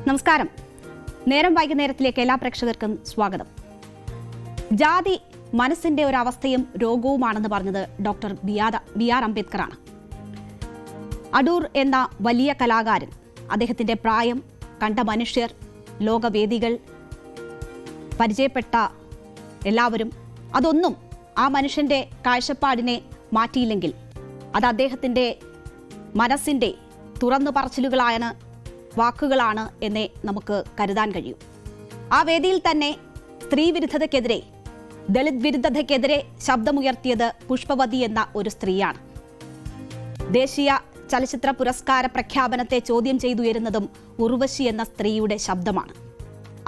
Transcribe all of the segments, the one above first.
നമസ്കാരം. നേരം വൈകുന്നേരത്തിലേക്ക് എല്ലാ പ്രേക്ഷകർക്കും സ്വാഗതം. ജാതി മനസ്സിന്റെ ഒരു അവസ്ഥയും രോഗവുമാണെന്ന് പറഞ്ഞത് ഡോക്ടർ ബി ആർ അംബേദ്കറാണ്. അടൂർ എന്ന വലിയ കലാകാരൻ, അദ്ദേഹത്തിന്റെ പ്രായം, കണ്ട മനുഷ്യർ, ലോകവേദികൾ, പരിചയപ്പെട്ട എല്ലാവരും, അതൊന്നും ആ മനുഷ്യന്റെ കാഴ്ചപ്പാടിനെ മാറ്റിയില്ലെങ്കിൽ അത് അദ്ദേഹത്തിന്റെ മനസ്സിന്റെ തുറന്നു പറച്ചിലുകളാണ്, വാക്കുകളാണ് എന്നേ നമുക്ക് കരുതാൻ കഴിയും. ആ വേദിയിൽ തന്നെ സ്ത്രീ വിരുദ്ധതയ്ക്കെതിരെ, ദളിത് വിരുദ്ധതയ്ക്കെതിരെ ശബ്ദമുയർത്തിയത് പുഷ്പവതി എന്ന ഒരു സ്ത്രീയാണ്. ദേശീയ ചലച്ചിത്ര പുരസ്കാര പ്രഖ്യാപനത്തെ ചോദ്യം ചെയ്തുയരുന്നതും ഉർവശി എന്ന സ്ത്രീയുടെ ശബ്ദമാണ്.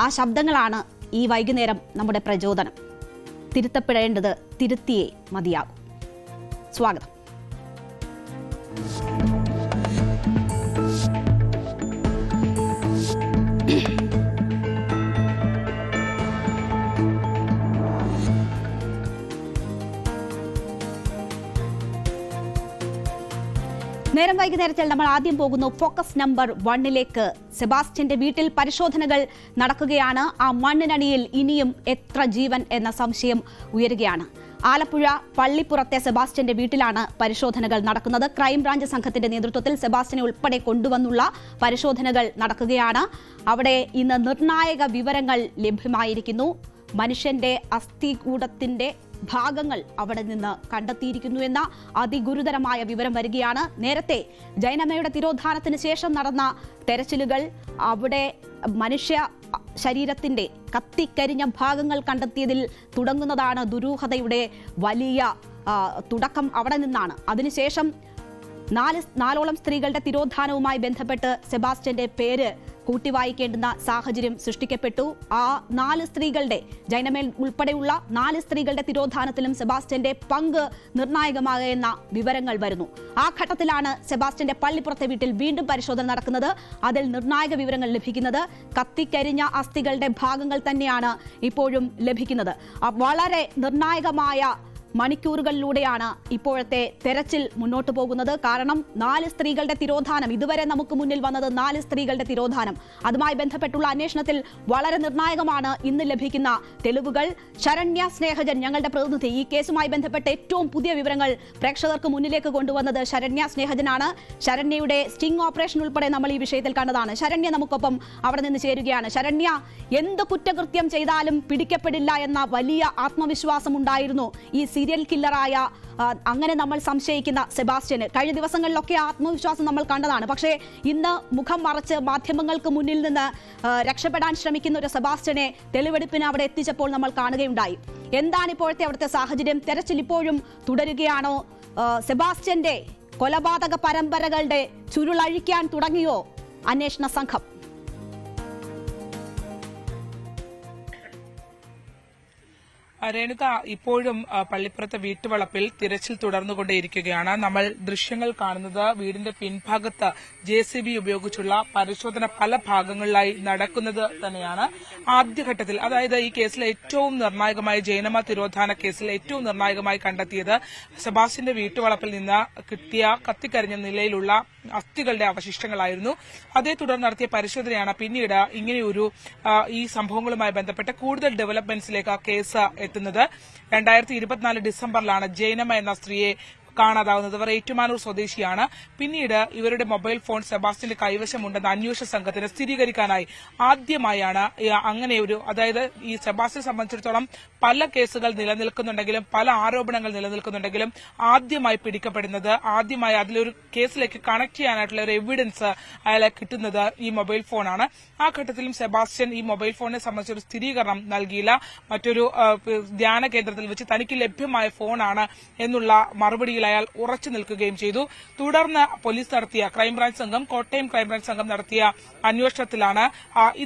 ആ ശബ്ദങ്ങളാണ് ഈ വൈകുന്നേരം നമ്മുടെ പ്രചോദനം. തിരുത്തപ്പെടേണ്ടത് തിരുത്തിയേ മതിയാകും. സ്വാഗതം. നേരം വൈകുന്നേരത്തിൽ നമ്മൾ ആദ്യം പോകുന്നു ഫോക്കസ് നമ്പർ 1ലേക്ക്. സെബാസ്റ്റ്യന്റെ വീട്ടിൽ പരിശോധനകൾ നടക്കുകയാണ്. ആ മണ്ണിനടിയിൽ ഇനിയും എത്ര ജീവൻ എന്ന സംശയം ഉയരുകയാണ്. ആലപ്പുഴ പള്ളിപ്പുറത്തെ സെബാസ്റ്റ്യന്റെ വീട്ടിലാണ് പരിശോധനകൾ നടക്കുന്നത്. ക്രൈംബ്രാഞ്ച് സംഘത്തിന്റെ നേതൃത്വത്തിൽ സെബാസ്റ്റ്യനെ ഉൾപ്പെടെ കൊണ്ടുവന്നുള്ള പരിശോധനകൾ നടക്കുകയാണ്. അവിടെ ഇന്ന് നിർണായക വിവരങ്ങൾ ലഭ്യമായിരിക്കുന്നു. മനുഷ്യന്റെ അസ്ഥികൂടത്തിന്റെ ഭാഗങ്ങൾ അവിടെ നിന്ന് കണ്ടെത്തിയിരിക്കുന്നു എന്ന അതിഗുരുതരമായ വിവരം വരികയാണ്. നേരത്തെ ജൈനമ്മയുടെ തിരോധാനത്തിന് ശേഷം നടന്ന തെരച്ചിലുകൾ, അവിടെ മനുഷ്യ ശരീരത്തിന്റെ കത്തിക്കരിഞ്ഞ ഭാഗങ്ങൾ കണ്ടെത്തിയതിൽ തുടങ്ങുന്നതാണ് ദുരൂഹതയുടെ വലിയ തുടക്കം. അവിടെ നിന്നാണ് അതിനുശേഷം നാലോളം സ്ത്രീകളുടെ തിരോധാനവുമായി ബന്ധപ്പെട്ട് സെബാസ്റ്റ്യന്റെ പേര് കൂട്ടിവായിക്കേണ്ടുന്ന സാഹചര്യം സൃഷ്ടിക്കപ്പെട്ടു. ആ 4 സ്ത്രീകളുടെ, ജൈനമേൽ ഉൾപ്പെടെയുള്ള 4 സ്ത്രീകളുടെ തിരോധാനത്തിലും സെബാസ്റ്റ്യന്റെ പങ്ക് നിർണായകമാകുന്ന വിവരങ്ങൾ വരുന്നു. ആ ഘട്ടത്തിലാണ് സെബാസ്റ്റ്യന്റെ പള്ളിപ്പുറത്തെ വീട്ടിൽ വീണ്ടും പരിശോധന നടക്കുന്നത്. അതിൽ നിർണായക വിവരങ്ങൾ ലഭിക്കുന്നത് കത്തിക്കരിഞ്ഞ അസ്ഥികളുടെ ഭാഗങ്ങൾ തന്നെയാണ് ഇപ്പോഴും ലഭിക്കുന്നത്. വളരെ നിർണായകമായ മണിക്കൂറുകളിലൂടെയാണ് ഇപ്പോഴത്തെ തെരച്ചിൽ മുന്നോട്ട് പോകുന്നത്. കാരണം 4 സ്ത്രീകളുടെ തിരോധാനം, ഇതുവരെ നമുക്ക് മുന്നിൽ വന്നത് 4 സ്ത്രീകളുടെ തിരോധാനം. അതുമായി ബന്ധപ്പെട്ടുള്ള അന്വേഷണത്തിൽ വളരെ നിർണായകമാണ് ഇന്ന് ലഭിക്കുന്ന തെളിവുകൾ. ശരണ്യ സ്നേഹജൻ, ഞങ്ങളുടെ പ്രതിനിധി, ഈ കേസുമായി ബന്ധപ്പെട്ട് ഏറ്റവും പുതിയ വിവരങ്ങൾ പ്രേക്ഷകർക്ക് മുന്നിലേക്ക് കൊണ്ടുവന്നത് ശരണ്യ സ്നേഹജനാണ്. ശരണ്യയുടെ സ്റ്റിംഗ് ഓപ്പറേഷൻ ഉൾപ്പെടെ നമ്മൾ ഈ വിഷയത്തിൽ കണ്ടതാണ്. ശരണ്യ നമുക്കൊപ്പം അവിടെ നിന്ന് ചേരുകയാണ്. ശരണ്യ, എന്ത് കുറ്റകൃത്യം ചെയ്താലും പിടിക്കപ്പെടില്ല എന്ന വലിയ ആത്മവിശ്വാസം ഉണ്ടായിരുന്നു ഈ സീരിയൽ കില്ലറായ, അങ്ങനെ നമ്മൾ സംശയിക്കുന്ന സെബാസ്റ്റ്യന്. കഴിഞ്ഞ ദിവസങ്ങളിലൊക്കെ ആത്മവിശ്വാസം നമ്മൾ കണ്ടതാണ്. പക്ഷേ ഇന്ന് മുഖം മറച്ച് മാധ്യമങ്ങൾക്ക് മുന്നിൽ നിന്ന് രക്ഷപ്പെടാൻ ശ്രമിക്കുന്ന ഒരു സെബാസ്റ്റ്യനെ തെളിവെടുപ്പിന് അവിടെ എത്തിച്ചപ്പോൾ നമ്മൾ കാണുകയുണ്ടായി. എന്താണ് ഇപ്പോഴത്തെ അവിടുത്തെ സാഹചര്യം? തെരച്ചിൽ ഇപ്പോഴും തുടരുകയാണോ? സെബാസ്റ്റ്യന്റെ കൊലപാതക പരമ്പരകളുടെ ചുരുളഴിക്കാൻ തുടങ്ങിയോ അന്വേഷണ സംഘം? രേണുക, ഇപ്പോഴും പള്ളിപ്പുറത്തെ വീട്ടുവളപ്പിൽ തിരച്ചിൽ തുടർന്നുകൊണ്ടേയിരിക്കുകയാണ്. നമ്മൾ ദൃശ്യങ്ങൾ കാണുന്നത് വീടിന്റെ പിൻഭാഗത്ത് JCB ഉപയോഗിച്ചുള്ള പരിശോധന പല ഭാഗങ്ങളിലായി നടക്കുന്നത് തന്നെയാണ്. ആദ്യഘട്ടത്തിൽ, അതായത് ഈ കേസിൽ ഏറ്റവും നിർണായകമായി, ജൈനമ്മ തിരോധാന കേസിൽ ഏറ്റവും നിർണായകമായി കണ്ടെത്തിയത് സെബാസ്റ്റ്യന്റെ വീട്ടുവളപ്പിൽ നിന്ന് കിട്ടിയ കത്തിക്കരിഞ്ഞ നിലയിലുള്ള അസ്ഥികളുടെ അവശിഷ്ടങ്ങളായിരുന്നു. അതേ തുടർന്ന് നടത്തിയ പരിശോധനയാണ് പിന്നീട് ഇങ്ങനെയൊരു ഈ സംഭവങ്ങളുമായി ബന്ധപ്പെട്ട് കൂടുതൽ ഡെവലപ്മെന്റ്സിലേക്ക് ആ കേസ് എത്തുന്നത്. 2024 ഡിസംബറിലാണ് ജൈനമ്മ എന്ന സ്ത്രീയെ കാണാതാവുന്നത്. ഇവർ ഏറ്റുമാനൂർ സ്വദേശിയാണ്. പിന്നീട് ഇവരുടെ മൊബൈൽ ഫോൺ സെബാസ്റ്റ്യന്റെ കൈവശമുണ്ടെന്ന് അന്വേഷണ സംഘത്തിന് സ്ഥിരീകരിക്കാനായി ആദ്യമായാണ് അങ്ങനെയൊരു, അതായത് ഈ സെബാസ്റ്റ്യനെ സംബന്ധിച്ചിടത്തോളം പല കേസുകൾ നിലനിൽക്കുന്നുണ്ടെങ്കിലും, പല ആരോപണങ്ങൾ നിലനിൽക്കുന്നുണ്ടെങ്കിലും, ആദ്യമായി പിടിക്കപ്പെടുന്നത്, ആദ്യമായി അതിലൊരു കേസിലേക്ക് കണക്ട് ചെയ്യാനായിട്ടുള്ള ഒരു എവിഡൻസ് അയാളെ കിട്ടുന്നത് ഈ മൊബൈൽ ഫോണാണ്. ആ ഘട്ടത്തിലും സെബാസ്റ്റ്യൻ ഈ മൊബൈൽ ഫോണിനെ സംബന്ധിച്ചൊരു സ്ഥിരീകരണം നൽകിയില്ല. മറ്റൊരു ധ്യാന കേന്ദ്രത്തിൽ വെച്ച് തനിക്ക് ലഭ്യമായ ഫോണാണ് എന്നുള്ള മറുപടിയിൽ അയാൾ ഉറച്ചു നിൽക്കുകയും ചെയ്തു. തുടർന്ന് പോലീസ് നടത്തിയ, ക്രൈംബ്രാഞ്ച് സംഘം, കോട്ടയം ക്രൈംബ്രാഞ്ച് സംഘം നടത്തിയ അന്വേഷണത്തിലാണ്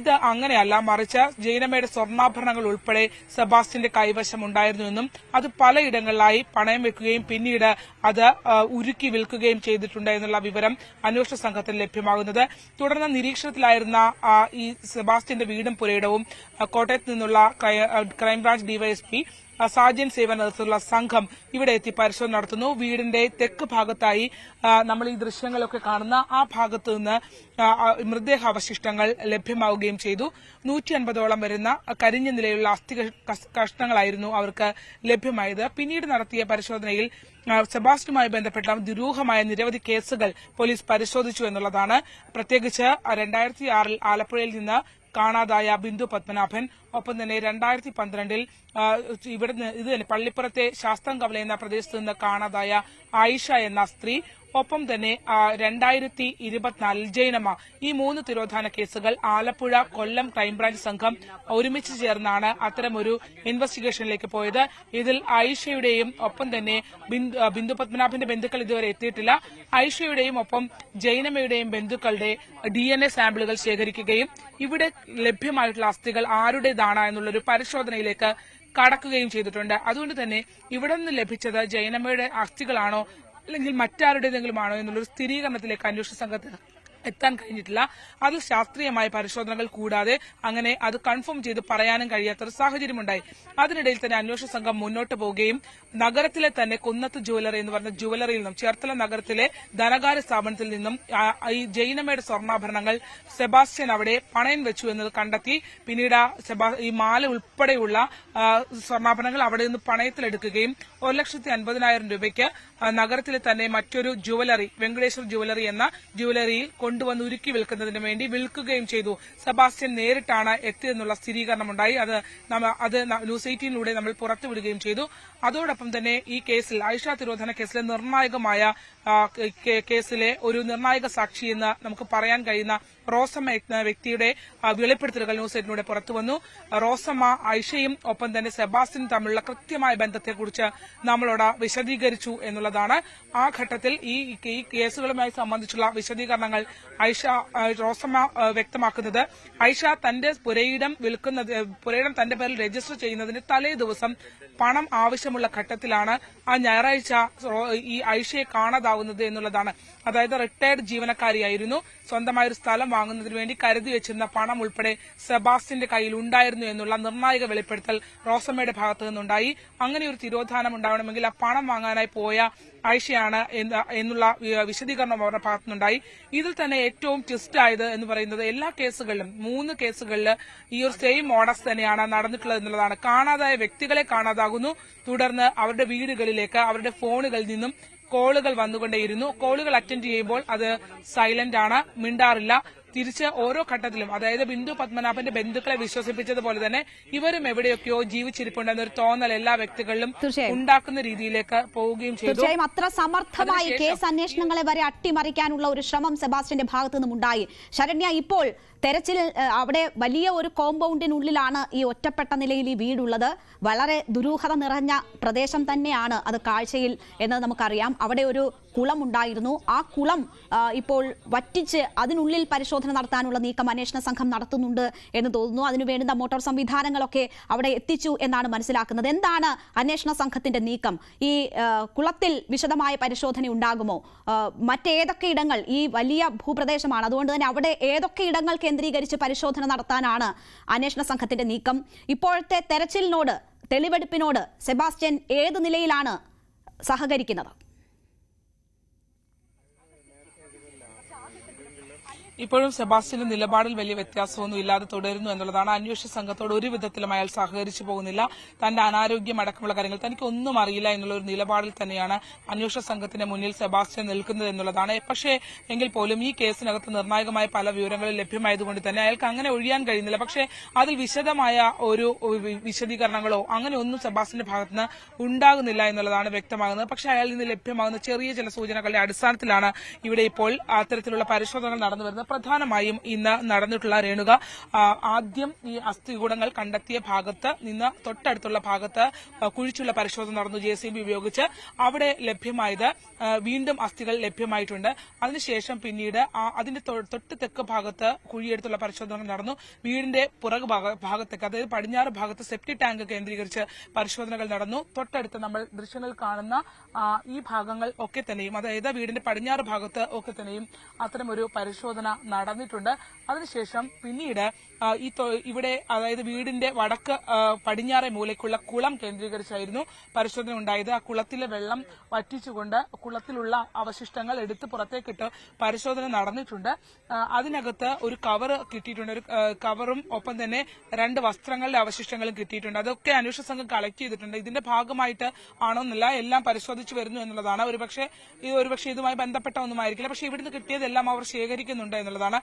ഇത് അങ്ങനെയല്ല, മറിച്ച് ജൈനമ്മയുടെ സ്വർണ്ണാഭരണങ്ങൾ ഉൾപ്പെടെ സെബാസ്റ്റ്യന്റെ കൈവശമുണ്ടായിരുന്നുവെന്നും അത് പലയിടങ്ങളിലായി പണയം വെക്കുകയും പിന്നീട് അത് ഉരുക്കി വിൽക്കുകയും ചെയ്തിട്ടുണ്ട് എന്നുള്ള വിവരം അന്വേഷണ സംഘത്തിന് ലഭ്യമാകുന്നത്. തുടർന്ന് നിരീക്ഷണത്തിലായിരുന്ന ഈ സെബാസ്റ്റ്യന്റെ വീടും പുരയിടവും കോട്ടയത്ത് നിന്നുള്ള ക്രൈംബ്രാഞ്ച് ഡിവൈഎസ്പി സാജൻ സേവന നേതൃത്വത്തിലുള്ള സംഘം ഇവിടെ എത്തി പരിശോധന നടത്തുന്നു. വീടിന്റെ തെക്ക് ഭാഗത്തായി നമ്മൾ ഈ ദൃശ്യങ്ങളൊക്കെ കാണുന്ന ആ ഭാഗത്ത് നിന്ന് മൃതദേഹാവശിഷ്ടങ്ങൾ ലഭ്യമാവുകയും ചെയ്തു. 150ഓളം വരുന്ന കരിഞ്ഞ നിലയിലുള്ള അസ്ഥി കഷ്ണങ്ങളായിരുന്നു അവർക്ക് ലഭ്യമായത്. പിന്നീട് നടത്തിയ പരിശോധനയിൽ സെബാസ്റ്റ്യനുമായി ബന്ധപ്പെട്ട ദുരൂഹമായ നിരവധി കേസുകൾ പോലീസ് പരിശോധിച്ചു എന്നുള്ളതാണ്. പ്രത്യേകിച്ച് 2006 ആലപ്പുഴയിൽ നിന്ന് കാണാതായ ബിന്ദു പത്മനാഭൻ, ഒപ്പം തന്നെ 2012 ഇവിടുന്ന് ഇത് തന്നെ പള്ളിപ്പുറത്തെ ശാസ്താംകവല എന്ന പ്രദേശത്ത് നിന്ന് കാണാതായ ആയിഷ എന്ന സ്ത്രീ, ഒപ്പം തന്നെ 2024 ജൈനമ്മ, ഈ 3 തിരോധാന കേസുകൾ ആലപ്പുഴ കൊല്ലം ക്രൈംബ്രാഞ്ച് സംഘം ഒരുമിച്ച് ചേർന്നാണ് അത്തരമൊരു ഇൻവെസ്റ്റിഗേഷനിലേക്ക് പോയത്. ഇതിൽ ആയിഷയുടെയും ഒപ്പം തന്നെ ബിന്ദു പത്മനാഭന്റെ ബന്ധുക്കൾ ഇതുവരെ എത്തിയിട്ടില്ല. ആയിഷയുടെയും ഒപ്പം ജൈനമ്മയുടെയും ബന്ധുക്കളുടെ DNA സാമ്പിളുകൾ ശേഖരിക്കുകയും ഇവിടെ ലഭ്യമായിട്ടുള്ള അസ്ഥികൾ ആരുടേതാണ് എന്നുള്ളൊരു പരിശോധനയിലേക്ക് കടക്കുകയും ചെയ്തിട്ടുണ്ട്. അതുകൊണ്ട് തന്നെ ഇവിടെ നിന്ന് ലഭിച്ചത് ജൈനമ്മയുടെ അസ്ഥികളാണോ അല്ലെങ്കിൽ മറ്റാരുടേതെങ്കിലും ആണോ എന്നുള്ളൊരു സ്ഥിരീകരണത്തിലേക്ക് അന്വേഷണ സംഘത്തിന് എത്താൻ കഴിഞ്ഞിട്ടില്ല. അതിൽ ശാസ്ത്രീയമായ പരിശോധനകൾ കൂടാതെ അങ്ങനെ അത് കൺഫേം ചെയ്ത് പറയാനും കഴിയാത്തൊരു സാഹചര്യമുണ്ടായി. അതിനിടയിൽ തന്നെ അന്വേഷണ സംഘം മുന്നോട്ട് പോവുകയും നഗരത്തിലെ തന്നെ കുന്നത്ത് ജുവലറി എന്ന് പറഞ്ഞ ജുവലറിയിൽ നിന്നും ചേർത്തല നഗരത്തിലെ ധനകാര്യ സ്ഥാപനത്തിൽ നിന്നും ഈ ജൈനമ്മയുടെ സ്വർണ്ണാഭരണങ്ങൾ സെബാസ്റ്റ്യൻ അവിടെ പണയം വെച്ചു എന്നത് കണ്ടെത്തി. പിന്നീട് ഈ മാല ഉൾപ്പെടെയുള്ള സ്വർണ്ണാഭരണങ്ങൾ അവിടെ നിന്ന് പണയത്തിലെടുക്കുകയും 1,50,000 രൂപയ്ക്ക് നഗരത്തിലെ തന്നെ മറ്റൊരു ജുവലറി, വെങ്കടേശ്വർ ജുവലറി എന്ന ജുവലറിയിൽ കൊണ്ടുവന്ന് ഉരുക്കി വിൽക്കുന്നതിന് വേണ്ടി വിൽക്കുകയും ചെയ്തു. സെബാസ്റ്റ്യൻ നേരിട്ടാണ് എത്തിയെന്നുള്ള സ്ഥിരീകരണമുണ്ടായി. അത് ന്യൂസ് 18 നമ്മൾ പുറത്തുവിടുകയും ചെയ്തു. അതോടൊപ്പം തന്നെ ഈ കേസിൽ ആയിഷ തിരോധന കേസിലെ നിർണായകമായ കേസിലെ ഒരു നിർണായക സാക്ഷി എന്ന് നമുക്ക് പറയാൻ കഴിയുന്ന റോസമ്മ എന്ന വ്യക്തിയുടെ വെളിപ്പെടുത്തലുകൾ ന്യൂസ് 18 പുറത്തുവന്നു. റോസമ്മ ആയിഷയും ഒപ്പം തന്നെ സെബാസ്റ്റ്യനും തമ്മിലുള്ള കൃത്യമായ ബന്ധത്തെക്കുറിച്ച് നമ്മളോട് വിശദീകരിച്ചു എന്നുള്ളതാണ്. ആ ഘട്ടത്തിൽ ഈ കേസുകളുമായി സംബന്ധിച്ചുള്ള വിശദീകരണങ്ങൾ റോസമ്മ വ്യക്തമാക്കുന്നത്, ആയിഷ തന്റെ പുരയിടം തന്റെ പേരിൽ രജിസ്റ്റർ ചെയ്യുന്നതിന് തലേ ദിവസം പണം ആവശ്യമുള്ള ഘട്ടത്തിലാണ് ആ ഞായറാഴ്ച ഈ ആയിഷയെ കാണാതാവുന്നത് എന്നുള്ളതാണ്. അതായത് റിട്ടയർഡ് ജീവനക്കാരിയായിരുന്നു. സ്വന്തമായൊരു സ്ഥലം വാങ്ങുന്നതിന് വേണ്ടി കരുതി വെച്ചിരുന്ന പണം ഉൾപ്പെടെ സെബാസ്റ്റ്യന്റെ കയ്യിൽ ഉണ്ടായിരുന്നു എന്നുള്ള നിർണായക വെളിപ്പെടുത്തൽ റോസമ്മയുടെ ഭാഗത്തു നിന്നുണ്ടായി. അങ്ങനെ ഒരു തിരോധാനം ഉണ്ടാവണമെങ്കിൽ ആ പണം വാങ്ങാനായി പോയ ആയിഷയാണ് എന്നുള്ള വിശദീകരണം അവരുടെ ഭാഗത്തുനിന്നുണ്ടായി. ഇതിൽ തന്നെ ഏറ്റവും ട്വിസ്റ്റ് ആയത് എന്ന് പറയുന്നത് എല്ലാ കേസുകളിലും 3 കേസുകളിൽ ഈ ഒരു സെയിം മോഡസ് തന്നെയാണ് നടന്നിട്ടുള്ളത് എന്നുള്ളതാണ്. കാണാതായ വ്യക്തികളെ കാണാതാകുന്നു. തുടർന്ന് അവരുടെ വീടുകളിലേക്ക് അവരുടെ ഫോണുകളിൽ നിന്നും കോളുകൾ വന്നുകൊണ്ടേയിരുന്നു. കോളുകൾ അറ്റൻഡ് ചെയ്യുമ്പോൾ അത് സൈലന്റ് ആണ്, മിണ്ടാറില്ല. തിരിച്ച് ഓരോ ഘട്ടത്തിലും, അതായത് ബിന്ദു പത്മനാഭന്റെ ബന്ധുക്കളെ വിശ്വസിപ്പിച്ചതുപോലെ തന്നെ ഇവരും എവിടെയൊക്കെയോ ജീവിച്ചിരിപ്പുണ്ടെന്നൊരു തോന്നൽ എല്ലാ വ്യക്തികളിലും ഉണ്ടാക്കുന്ന രീതിയിലേക്ക് പോവുകയും ചെയ്തു. തീർച്ചയായും അത്ര സമർത്ഥമായി കേസ് അന്വേഷണങ്ങളെ വരെ അട്ടിമറിക്കാനുള്ള ഒരു ശ്രമം സെബാസ്റ്റ്യന്റെ ഭാഗത്തു നിന്നുണ്ടായി. ശരണ്യ, ഇപ്പോൾ തെരച്ചിൽ അവിടെ വലിയ ഒരു കോമ്പൗണ്ടിനുള്ളിലാണ് ഈ ഒറ്റപ്പെട്ട നിലയിൽ ഈ വീടുള്ളത്. വളരെ ദുരൂഹത നിറഞ്ഞ പ്രദേശം തന്നെയാണ് അത് കാഴ്ചയിൽ എന്ന് നമുക്കറിയാം. അവിടെ ഒരു കുളം ഉണ്ടായിരുന്നു. ആ കുളം ഇപ്പോൾ വറ്റിച്ച് അതിനുള്ളിൽ പരിശോധന നടത്താനുള്ള നീക്കം അന്വേഷണ സംഘം നടത്തുന്നുണ്ട് എന്ന് തോന്നുന്നു. അതിനു വേണ്ടുന്ന മോട്ടോർ സംവിധാനങ്ങളൊക്കെ അവിടെ എത്തിച്ചു എന്നാണ് മനസ്സിലാക്കുന്നത്. എന്താണ് അന്വേഷണ സംഘത്തിന്റെ നീക്കം? ഈ കുളത്തിൽ വിശദമായ പരിശോധന ഉണ്ടാകുമോ? മറ്റേതൊക്കെ ഇടങ്ങൾ, ഈ വലിയ ഭൂപ്രദേശമാണ്, അതുകൊണ്ട് തന്നെ അവിടെ ഏതൊക്കെ ഇടങ്ങൾ കേന്ദ്രീകരിച്ച് പരിശോധന നടത്താനാണ് അന്വേഷണ സംഘത്തിന്റെ നീക്കം? ഇപ്പോഴത്തെ തെരച്ചിലിനോട്, തെളിവെടുപ്പിനോട് സെബാസ്റ്റ്യൻ ഏത് നിലയിലാണ് സഹകരിക്കുന്നത്? ഇപ്പോഴും സെബാസ്റ്റ്യന്റെ നിലപാടിൽ വലിയ വ്യത്യാസമൊന്നും ഇല്ലാതെ തുടരുന്നു എന്നുള്ളതാണ്. അന്വേഷണ സംഘത്തോട് ഒരു വിധത്തിലും അയാൾ സഹകരിച്ചു പോകുന്നില്ല. തന്റെ അനാരോഗ്യം അടക്കമുള്ള കാര്യങ്ങൾ തനിക്ക് ഒന്നും അറിയില്ല എന്നുള്ള ഒരു നിലപാടിൽ തന്നെയാണ് അന്വേഷണ സംഘത്തിന്റെ മുന്നിൽ സെബാസ്റ്റ്യൻ നിൽക്കുന്നത് എന്നുള്ളതാണ്. പക്ഷേ എങ്കിൽ പോലും ഈ കേസിനകത്ത് നിർണായകമായ പല വിവരങ്ങളും ലഭ്യമായതുകൊണ്ട് തന്നെ അയാൾക്ക് അങ്ങനെ ഒഴിയാൻ കഴിയുന്നില്ല. പക്ഷേ അതിൽ വിശദമായ ഒരു വിശദീകരണങ്ങളോ അങ്ങനെ ഒന്നും സെബാസ്റ്റ്യന്റെ ഭാഗത്തുനിന്ന് ഉണ്ടാകുന്നില്ല എന്നുള്ളതാണ് വ്യക്തമാകുന്നത്. പക്ഷേ അയാളിൽ നിന്ന് ലഭ്യമാകുന്ന ചെറിയ ചില സൂചനകളുടെ അടിസ്ഥാനത്തിലാണ് ഇവിടെ ഇപ്പോൾ അത്തരത്തിലുള്ള പരിശോധനകൾ നടന്നു വരുന്നത്. പ്രധാനമായും ഇന്ന് നടന്നിട്ടുള്ള രേണുക, ആദ്യം ഈ അസ്ഥികൂടങ്ങൾ കണ്ടെത്തിയ ഭാഗത്ത് നിന്ന് തൊട്ടടുത്തുള്ള ഭാഗത്ത് കുഴിച്ചുള്ള പരിശോധന നടന്നു JCB ഉപയോഗിച്ച്. അവിടെ ലഭ്യമായത് വീണ്ടും അസ്ഥികൾ ലഭ്യമായിട്ടുണ്ട്. അതിനുശേഷം പിന്നീട് അതിന്റെ തൊട്ട് തെക്ക് ഭാഗത്ത് കുഴിയെടുത്തുള്ള പരിശോധന നടന്നു. വീടിന്റെ പുറകു ഭാഗത്തേക്ക്, അതായത് പടിഞ്ഞാറ് ഭാഗത്ത് സെപ്റ്റി ടാങ്ക് കേന്ദ്രീകരിച്ച് പരിശോധനകൾ നടന്നു. തൊട്ടടുത്ത് നമ്മൾ ദൃശ്യങ്ങൾ കാണുന്ന ഈ ഭാഗങ്ങൾ ഒക്കെ തന്നെയും, അതായത് വീടിന്റെ പടിഞ്ഞാറ് ഭാഗത്ത് ഒക്കെ തന്നെയും അത്തരമൊരു പരിശോധന നടന്നിട്ടുണ്ട്. അതിനുശേഷം പിന്നീട് ഇവിടെ അതായത് വീടിന്റെ വടക്ക് പടിഞ്ഞാറെ മൂലയ്ക്കുള്ള കുളം കേന്ദ്രീകരിച്ചായിരുന്നു പരിശോധന ഉണ്ടായത്. ആ കുളത്തിലെ വെള്ളം വറ്റിച്ചുകൊണ്ട് കുളത്തിലുള്ള അവശിഷ്ടങ്ങൾ എടുത്ത് പുറത്തേക്കിട്ട് പരിശോധന നടന്നിട്ടുണ്ട്. അതിനകത്ത് ഒരു കവർ കിട്ടിയിട്ടുണ്ട്. ഒരു കവറും ഒപ്പം തന്നെ 2 വസ്ത്രങ്ങളുടെ അവശിഷ്ടങ്ങളും കിട്ടിയിട്ടുണ്ട്. അതൊക്കെ അന്വേഷണ സംഘം കളക്ട് ചെയ്തിട്ടുണ്ട്. ഇതിന്റെ ഭാഗമായിട്ട് ആണോന്നല്ല, എല്ലാം പരിശോധിച്ചു വരുന്നു എന്നുള്ളതാണ്. ഒരുപക്ഷെ ഇതുമായി ബന്ധപ്പെട്ട ഒന്നുമായിരിക്കില്ല. പക്ഷേ ഇവിടുന്ന് കിട്ടിയതെല്ലാം അവർ ശേഖരിക്കുന്നുണ്ട് എന്നുള്ളതാണ്.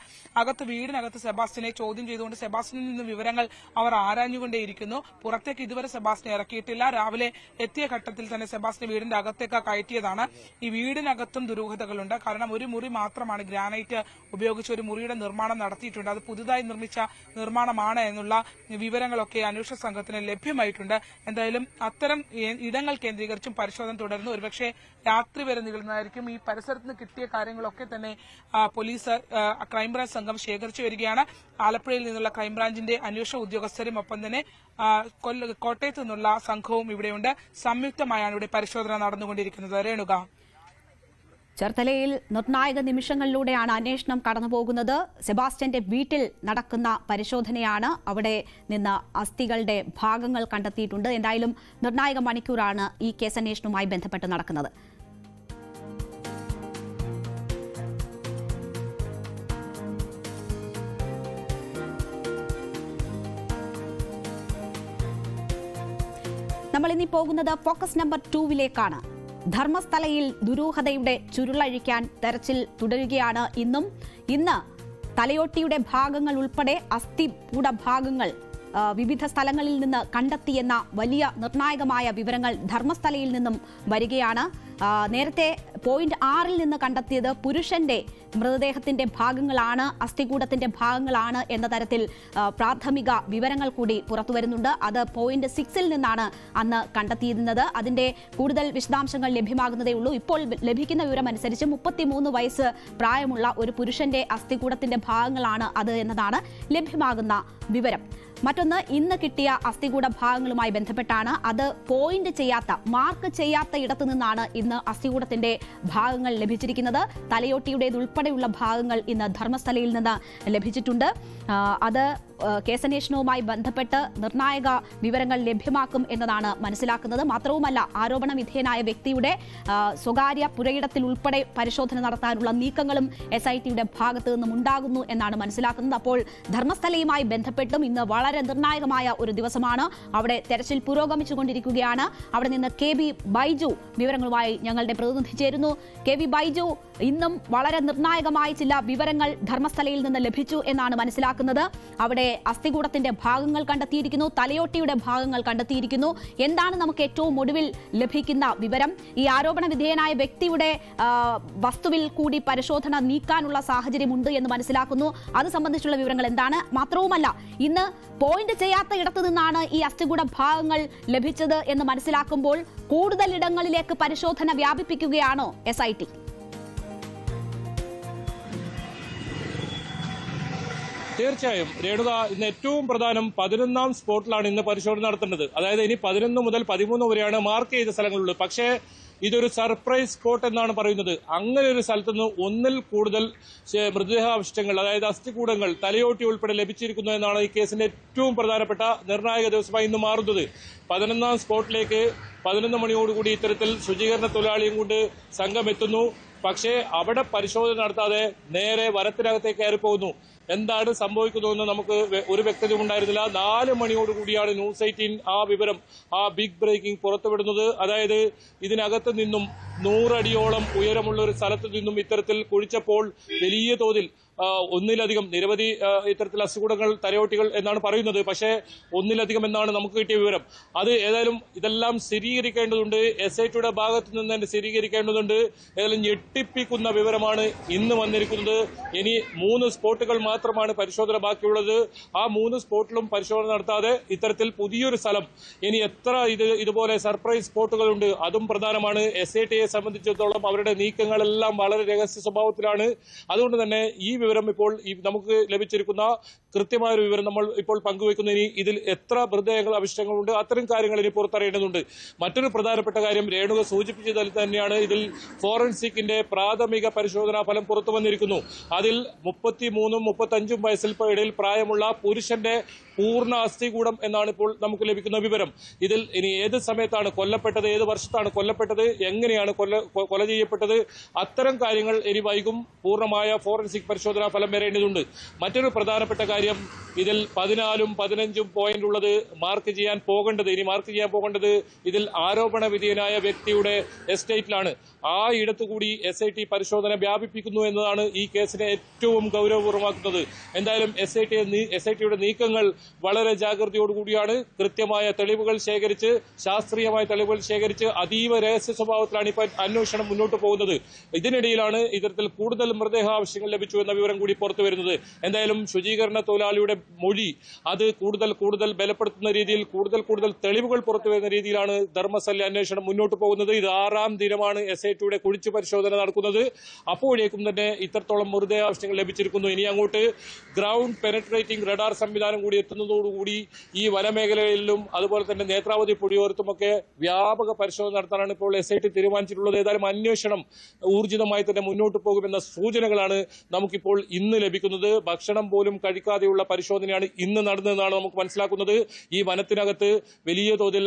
വീടിനകത്ത് സെബാസ്റ്റ്യനെ ചോദ്യം ചെയ്തുകൊണ്ട് സെബാസ്റ്റ്യനിൽ നിന്ന് വിവരങ്ങൾ അവർ ആരാഞ്ഞുകൊണ്ടേയിരിക്കുന്നു. പുറത്തേക്ക് ഇതുവരെ സെബാസ്റ്റ്യനെ ഇറക്കിയിട്ടില്ല. രാവിലെ എത്തിയ ഘട്ടത്തിൽ തന്നെ സെബാസ്റ്റ്യനെ വീടിന്റെ അകത്തേക്ക് കയറ്റിയതാണ്. ഈ വീടിനകത്തും ദുരൂഹതകളുണ്ട്. കാരണം ഒരു മുറി മാത്രമാണ് ഗ്രാനൈറ്റ് ഉപയോഗിച്ച് ഒരു മുറിയുടെ നിർമ്മാണം നടത്തിയിട്ടുണ്ട്. അത് പുതുതായി നിർമ്മിച്ച നിർമ്മാണമാണ് എന്നുള്ള വിവരങ്ങളൊക്കെ അന്വേഷണ സംഘത്തിന് ലഭ്യമായിട്ടുണ്ട്. എന്തായാലും അത്തരം ഇടങ്ങൾ കേന്ദ്രീകരിച്ചും പരിശോധന തുടരുന്നു. ഒരുപക്ഷെ രാത്രി വരെ നീളുന്നതായിരിക്കും. ഈ പരിസരത്ത് നിന്ന് കിട്ടിയ കാര്യങ്ങളൊക്കെ തന്നെ പോലീസ് ക്രൈംബ്രാഞ്ച് സംഘം ശേഖരിച്ചു വരികയാണ്. ആലപ്പുഴയിൽ നിന്നുള്ള ക്രൈംബ്രാഞ്ചിന്റെ അന്വേഷണ ഉദ്യോഗസ്ഥരും ഒപ്പം തന്നെ കോട്ടയത്ത് നിന്നുള്ള സംഘവും ഇവിടെയുണ്ട്. സംയുക്തമായാണ് ഇവിടെ പരിശോധന നടന്നുകൊണ്ടിരിക്കുന്നത്. രേണുക, ചേർത്തലയിൽ നിർണായക നിമിഷങ്ങളിലൂടെയാണ് അന്വേഷണം കടന്നുപോകുന്നത്. സെബാസ്റ്റ്യന്റെ വീട്ടിൽ നടക്കുന്ന പരിശോധനയാണ്. അവിടെ നിന്ന് അസ്ഥികളുടെ ഭാഗങ്ങൾ കണ്ടെത്തിയിട്ടുണ്ട്. എന്തായാലും നിർണായക മണിക്കൂറാണ് ഈ കേസന്വേഷണവുമായി ബന്ധപ്പെട്ട് നടക്കുന്നത്. നമ്മൾ ഇനി പോകുന്നത് ഫോക്കസ് നമ്പർ 2 ധർമ്മസ്ഥലയിൽ ദുരൂഹതയുടെ ചുരുളഴിക്കാൻ തെരച്ചിൽ തുടരുകയാണ്. ഇന്ന് തലയോട്ടിയുടെ ഭാഗങ്ങൾ ഉൾപ്പെടെ അസ്ഥികൂട ഭാഗങ്ങൾ വിവിധ സ്ഥലങ്ങളിൽ നിന്ന് കണ്ടെത്തിയെന്ന വലിയ നിർണായകമായ വിവരങ്ങൾ ധർമ്മസ്ഥലയിൽ നിന്നും വരികയാണ്. നേരത്തെ പോയിന്റ് 6 നിന്ന് കണ്ടെത്തിയത് പുരുഷന്റെ മൃതദേഹത്തിന്റെ ഭാഗങ്ങളാണ്, അസ്ഥികൂടത്തിന്റെ ഭാഗങ്ങളാണ് എന്ന തരത്തിൽ പ്രാഥമിക വിവരങ്ങൾ കൂടി പുറത്തുവരുന്നുണ്ട്. അത് പോയിന്റ് 6 നിന്നാണ് അന്ന് കണ്ടെത്തിയിരുന്നത്. അതിന്റെ കൂടുതൽ വിശദാംശങ്ങൾ ലഭ്യമാകുന്നതേ ഉള്ളൂ. ഇപ്പോൾ ലഭിക്കുന്ന വിവരം അനുസരിച്ച് 33 വയസ്സ് പ്രായമുള്ള ഒരു പുരുഷന്റെ അസ്ഥികൂടത്തിന്റെ ഭാഗങ്ങളാണ് അത് എന്നതാണ് ലഭ്യമാകുന്ന വിവരം. മറ്റൊന്ന്, ഇന്ന് കിട്ടിയ അസ്ഥികൂട ഭാഗങ്ങളുമായി ബന്ധപ്പെട്ടാണ്. അത് പോയിന്റ് ചെയ്യാത്ത, മാർക്ക് ചെയ്യാത്ത ഇടത്തു നിന്നാണ് ഇന്ന് അസ്ഥികൂടത്തിന്റെ ഭാഗങ്ങൾ ലഭിച്ചിരിക്കുന്നത്. തലയോട്ടിയുടേതുൾപ്പെടെയുള്ള ഭാഗങ്ങൾ ഇന്ന് ധർമ്മസ്ഥലയിൽ നിന്ന് ലഭിച്ചിട്ടുണ്ട്. അത് കേസന്വേഷണവുമായി ബന്ധപ്പെട്ട് നിർണായക വിവരങ്ങൾ ലഭ്യമാക്കും എന്നതാണ് മനസ്സിലാക്കുന്നത്. മാത്രവുമല്ല, ആരോപണ വിധേയനായ വ്യക്തിയുടെ സ്വകാര്യ പുരയിടത്തിൽ ഉൾപ്പെടെ പരിശോധന നടത്താനുള്ള നീക്കങ്ങളും SITയുടെ ഭാഗത്തു നിന്നും ഉണ്ടാകുന്നു എന്നാണ് മനസ്സിലാക്കുന്നത്. അപ്പോൾ ധർമ്മസ്ഥലയുമായി ബന്ധപ്പെട്ടും ഇന്ന് വളരെ നിർണായകമായ ഒരു ദിവസമാണ്. അവിടെ തെരച്ചിൽ പുരോഗമിച്ചുകൊണ്ടിരിക്കുകയാണ്. അവിടെ നിന്ന് KB ബൈജു വിവരങ്ങളുമായി ഞങ്ങളുടെ പ്രതിനിധി ചേരുന്നു. KB ബൈജു, ഇന്നും വളരെ നിർണായകമായ ചില വിവരങ്ങൾ ധർമ്മസ്ഥലയിൽ നിന്ന് ലഭിച്ചു എന്നാണ് മനസ്സിലാക്കുന്നത്. അവിടെ അസ്ഥികൂടത്തിന്റെ ഭാഗങ്ങൾ കണ്ടെത്തിയിരിക്കുന്നു, തലയോട്ടിയുടെ ഭാഗങ്ങൾ കണ്ടെത്തിയിരിക്കുന്നു. എന്താണ് നമുക്ക് ഏറ്റവും ഒടുവിൽ ലഭിക്കുന്ന വിവരം? ഈ ആരോപണ വിധേയനായ വ്യക്തിയുടെ വസ്തുവിൽ കൂടി പരിശോധന നീക്കാനുള്ള സാഹചര്യമുണ്ട് എന്ന് മനസ്സിലാക്കുന്നു. അത് സംബന്ധിച്ചുള്ള വിവരങ്ങൾ എന്താണ്? മാത്രവുമല്ല, ഇന്ന് പോയിന്റ് ചെയ്യാത്ത ഇടത്തു നിന്നാണ് ഈ അസ്ഥികൂട ഭാഗങ്ങൾ ലഭിച്ചത് എന്ന് മനസ്സിലാക്കുമ്പോൾ കൂടുതൽ ഇടങ്ങളിലേക്ക് പരിശോധന വ്യാപിപ്പിക്കുകയാണോ SIT? തീർച്ചയായും രേണുക, ഇന്ന് ഏറ്റവും പ്രധാനം 11ാം സ്പോട്ടിലാണ് ഇന്ന് പരിശോധന നടത്തേണ്ടത്. അതായത് ഇനി 11 മുതൽ 13 വരെയാണ് മാർക്ക് ചെയ്ത സ്ഥലങ്ങളുള്ളത്. പക്ഷേ ഇതൊരു സർപ്രൈസ് സ്പോട്ട് എന്നാണ് പറയുന്നത്. അങ്ങനെ ഒരു സ്ഥലത്ത് നിന്ന് ഒന്നിൽ കൂടുതൽ മൃതദേഹാവശിഷ്ടങ്ങൾ, അതായത് അസ്ഥികൂടങ്ങൾ, തലയോട്ടി ഉൾപ്പെടെ ലഭിച്ചിരിക്കുന്നു എന്നാണ് ഈ കേസിന്റെ ഏറ്റവും പ്രധാനപ്പെട്ട നിർണായക ദിവസമായി ഇന്ന് മാറുന്നത്. 11ാം സ്പോട്ടിലേക്ക് 11 മണിയോടുകൂടി ഇത്തരത്തിൽ ശുചീകരണ തൊഴിലാളിയും കൊണ്ട് സംഘം എത്തുന്നു. പക്ഷേ അവിടെ പരിശോധന നടത്താതെ നേരെ വനത്തിനകത്തേക്ക് കയറിപ്പോകുന്നു. എന്താണ് സംഭവിക്കുന്നതെന്ന് നമുക്ക് ഒരു വ്യക്തതയും ഉണ്ടായിരുന്നില്ല. 4 മണിയോടുകൂടിയാണ് ന്യൂസ് 18 ആ വിവരം, ആ ബിഗ് ബ്രേക്കിംഗ് പുറത്തുവിടുന്നത്. അതായത് ഇതിനകത്ത് നിന്നും 100 അടിയോളം ഉയരമുള്ള ഒരു സ്ഥലത്ത് നിന്നും ഇത്തരത്തിൽ കുഴിച്ചപ്പോൾ വലിയ തോതിൽ ഒന്നിലധികം നിരവധി ഇത്തരത്തിൽ അസുഖങ്ങൾ, തലയോട്ടികൾ എന്നാണ് പറയുന്നത്. പക്ഷേ ഒന്നിലധികം എന്നാണ് നമുക്ക് കിട്ടിയ വിവരം. അത് ഏതായാലും ഇതെല്ലാം സ്ഥിരീകരിക്കേണ്ടതുണ്ട്. SITയുടെ ഭാഗത്ത് നിന്ന് തന്നെ സ്ഥിരീകരിക്കേണ്ടതുണ്ട്. ഏതായാലും ഞെട്ടിപ്പിക്കുന്ന വിവരമാണ് ഇന്ന് വന്നിരിക്കുന്നത്. ഇനി 3 സ്പോട്ടുകൾ മാത്രമാണ് പരിശോധന ബാക്കിയുള്ളത്. ആ 3 സ്പോട്ടിലും പരിശോധന നടത്താതെ ഇത്തരത്തിൽ പുതിയൊരു സ്ഥലം, ഇനി എത്ര ഇതുപോലെ സർപ്രൈസ് സ്പോട്ടുകളുണ്ട് അതും പ്രധാനമാണ്. SITയെ സംബന്ധിച്ചിടത്തോളം അവരുടെ നീക്കങ്ങളെല്ലാം വളരെ രഹസ്യ സ്വഭാവത്തിലാണ്. അതുകൊണ്ട് തന്നെ ഈ വിവരം ഇപ്പോൾ നമുക്ക് ലഭിച്ചിരിക്കുന്ന കൃത്യമായൊരു വിവരം നമ്മൾ ഇപ്പോൾ പങ്കുവെക്കുന്നു. ഇനി ഇതിൽ എത്ര മൃതദേഹങ്ങൾ അവശിഷ്ടങ്ങളുണ്ട് അത്തരം കാര്യങ്ങൾ ഇനി പുറത്തറിയേണ്ടതുണ്ട്. മറ്റൊരു പ്രധാനപ്പെട്ട കാര്യം രേണുക സൂചിപ്പിച്ചതിൽ തന്നെയാണ്, ഇതിൽ ഫോറൻസിക്കിന്റെ പ്രാഥമിക പരിശോധനാ ഫലം പുറത്തു വന്നിരിക്കുന്നു. അതിൽ 33 35 വയസ്സിൽ ഇടയിൽ പ്രായമുള്ള പുരുഷന്റെ പൂർണ്ണ അസ്ഥികൂടം എന്നാണ് ഇപ്പോൾ നമുക്ക് ലഭിക്കുന്ന വിവരം. ഇതിൽ ഇനി ഏത് സമയത്താണ് കൊല്ലപ്പെട്ടത്, ഏത് വർഷത്താണ് കൊല്ലപ്പെട്ടത്, എങ്ങനെയാണ് കൊല ചെയ്യപ്പെട്ടത്, അത്തരം കാര്യങ്ങൾ ഇനി വൈകും പൂർണ്ണമായ ഫോറൻസിക് പരിശോധനാ ഫലം വരേണ്ടതുണ്ട്. മറ്റൊരു പ്രധാനപ്പെട്ട കാര്യം, ഇതിൽ 14ഉം 15ഉം പോയിന്റ് ഉള്ളത് മാർക്ക് ചെയ്യാൻ പോകേണ്ടത് ഇതിൽ ആരോപണ വിധേയനായ വ്യക്തിയുടെ എസ്റ്റേറ്റിലാണ്. ആ ഇടത്തുകൂടി SIT പരിശോധന വ്യാപിപ്പിക്കുന്നു എന്നതാണ് ഈ കേസിനെ ഏറ്റവും ഗൗരവപൂർവ്വമാക്കുന്നത്. എന്തായാലും SITയുടെ നീക്കങ്ങൾ വളരെ ജാഗ്രതയോടുകൂടിയാണ്. കൃത്യമായ തെളിവുകൾ ശേഖരിച്ച്, ശാസ്ത്രീയമായ തെളിവുകൾ ശേഖരിച്ച് അതീവ രഹസ്യ സ്വഭാവത്തിലാണ് ഇപ്പോൾ അന്വേഷണം മുന്നോട്ട് പോകുന്നത്. ഇതിനിടയിലാണ് ഇത്തരത്തിൽ കൂടുതൽ മൃതദേഹാവശിഷ്ടങ്ങൾ ലഭിച്ചു എന്ന വിവരം കൂടി പുറത്തു വരുന്നത്. എന്തായാലും ശുചീകരണ തൊഴിലാളിയുടെ മൊഴി അത് കൂടുതൽ ബലപ്പെടുത്തുന്ന രീതിയിൽ, കൂടുതൽ തെളിവുകൾ പുറത്തു വരുന്ന രീതിയിലാണ് ധർമ്മസ്ഥല അന്വേഷണം മുന്നോട്ട് പോകുന്നത്. ഇത് 6ാം ദിനമാണ് SITയുടെ കുഴിച്ചു പരിശോധന നടക്കുന്നത്. അപ്പോഴേക്കും തന്നെ ഇത്രത്തോളം മൃതദേഹാവശിഷ്ടങ്ങൾ ലഭിച്ചിരിക്കുന്നു. ഇനി അങ്ങോട്ട് ഗ്രൗണ്ട് പെനട്രേറ്റിംഗ് റഡാർ സംവിധാനം കൂടി എത്തുന്നതോടുകൂടി ഈ വനമേഖലകളിലും അതുപോലെ തന്നെ നേത്രാവതി പുഴയോരത്തുമൊക്കെ വ്യാപക പരിശോധന നടത്താനാണ് ഇപ്പോൾ SIT തീരുമാനിച്ചിട്ടുള്ളത്. ഏതായാലും അന്വേഷണം ഊർജിതമായി തന്നെ മുന്നോട്ട് പോകുമെന്ന സൂചനകളാണ് നമുക്കിപ്പോൾ ഇന്ന് ലഭിക്കുന്നത്. ഭക്ഷണം പോലും കഴിക്കാതെയുള്ള പരിശോധനയാണ് ഇന്ന് നടന്നതെന്നാണ് നമുക്ക് മനസ്സിലാക്കുന്നത്. ഈ വനത്തിനകത്ത് വലിയ തോതിൽ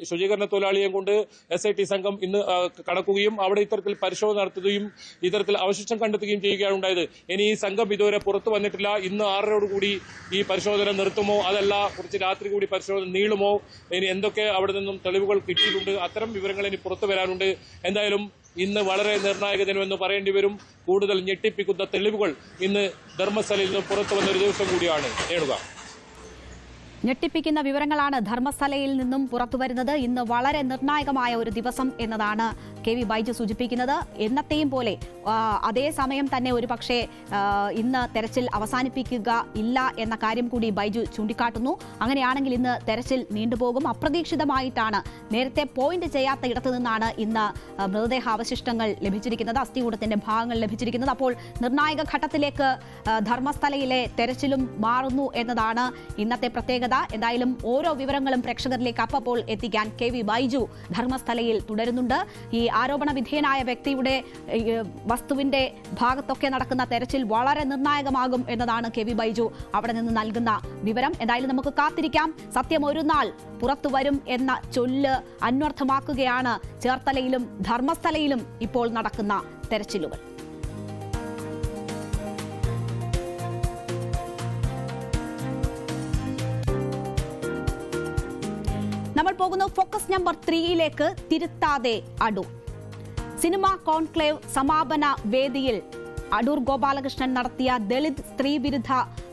ശുചീകരണ തൊഴിലാളിയെ കൊണ്ട് SIT സംഘം ഇന്ന് കടക്കുകയും അവിടെ ഇത്തരത്തിൽ പരിശോധന നടത്തുകയും ഇത്തരത്തിൽ അവശിഷ്ടം കണ്ടെത്തുകയും ചെയ്യുകയാണ് ഉണ്ടായത്. ഇനി ഈ സംഘം ഇതുവരെ പുറത്തു വന്നിട്ടില്ല. ഇന്ന് 6:00 ഈ പരിശോധന നിർത്തുമോ, അതല്ല കുറച്ച് രാത്രി കൂടി പരിശോധന നീളുമോ, ഇനി എന്തൊക്കെ അവിടെ നിന്നും തെളിവുകൾ കിട്ടിയിട്ടുണ്ട്, അത്തരം വിവരങ്ങൾ ഇനി പുറത്തു വരാനുണ്ട്. എന്തായാലും ഇന്ന് വളരെ നിർണായക ദിനമെന്ന് പറയേണ്ടി വരും. കൂടുതൽ ഞെട്ടിപ്പിക്കുന്ന തെളിവുകൾ ഇന്ന് ധർമ്മസ്ഥലയിൽ നിന്ന് പുറത്തു വന്ന ഒരു ദിവസം കൂടിയാണ്. രേണുക, ഞെട്ടിപ്പിക്കുന്ന വിവരങ്ങളാണ് ധർമ്മസ്ഥലയിൽ നിന്നും പുറത്തുവരുന്നത്. ഇന്ന് വളരെ നിർണായകമായ ഒരു ദിവസം എന്നതാണ് KV ബൈജു സൂചിപ്പിക്കുന്നത്. എന്നത്തെയും പോലെ അതേസമയം തന്നെ ഒരു പക്ഷേ ഇന്ന് തെരച്ചിൽ അവസാനിപ്പിക്കുക ഇല്ല എന്ന കാര്യം കൂടി ബൈജു ചൂണ്ടിക്കാട്ടുന്നു. അങ്ങനെയാണെങ്കിൽ ഇന്ന് തെരച്ചിൽ നീണ്ടുപോകും. അപ്രതീക്ഷിതമായിട്ടാണ്, നേരത്തെ പോയിന്റ് ചെയ്യാത്ത ഇടത്തു നിന്നാണ് ഇന്ന് മൃതദേഹാവശിഷ്ടങ്ങൾ ലഭിച്ചിരിക്കുന്നത്, അസ്ഥികൂടത്തിന്റെ ഭാഗങ്ങൾ ലഭിച്ചിരിക്കുന്നത്. അപ്പോൾ നിർണായക ഘട്ടത്തിലേക്ക് ധർമ്മസ്ഥലയിലെ തെരച്ചിലും മാറുന്നു എന്നതാണ് ഇന്നത്തെ പ്രത്യേകത. എന്തായാലും ഓരോ വിവരങ്ങളും പ്രേക്ഷകരിലേക്ക് അപ്പോൾ എത്തിക്കാൻ KV ബൈജു ധർമ്മസ്ഥലയിൽ തുടരുന്നുണ്ട്. ഈ ആരോപണ വിധേയനായ വ്യക്തിയുടെ വസ്തുവിന്റെ ഭാഗത്തൊക്കെ നടക്കുന്ന തെരച്ചിൽ വളരെ നിർണായകമാകും എന്നതാണ് KV ബൈജു അവിടെ നിന്ന് നൽകുന്ന വിവരം. എന്തായാലും നമുക്ക് കാത്തിരിക്കാം. സത്യം ഒരു നാൾ പുറത്തു വരും എന്ന ചൊല്ല് അന്വർത്ഥമാക്കുകയാണ് ചേർത്തലയിലും ധർമ്മസ്ഥലയിലും ഇപ്പോൾ നടക്കുന്ന തെരച്ചിലുകൾ. നമ്മൾ പോകുന്നു ഫോക്കസ് നമ്പർ 3യിലേക്ക്. തിരുത്താതെ അടൂർ. സിനിമ കോൺക്ലേവ് സമാപന വേദിയിൽ അടൂർ ഗോപാലകൃഷ്ണൻ നടത്തിയ ദളിത് സ്ത്രീവിരുദ്ധ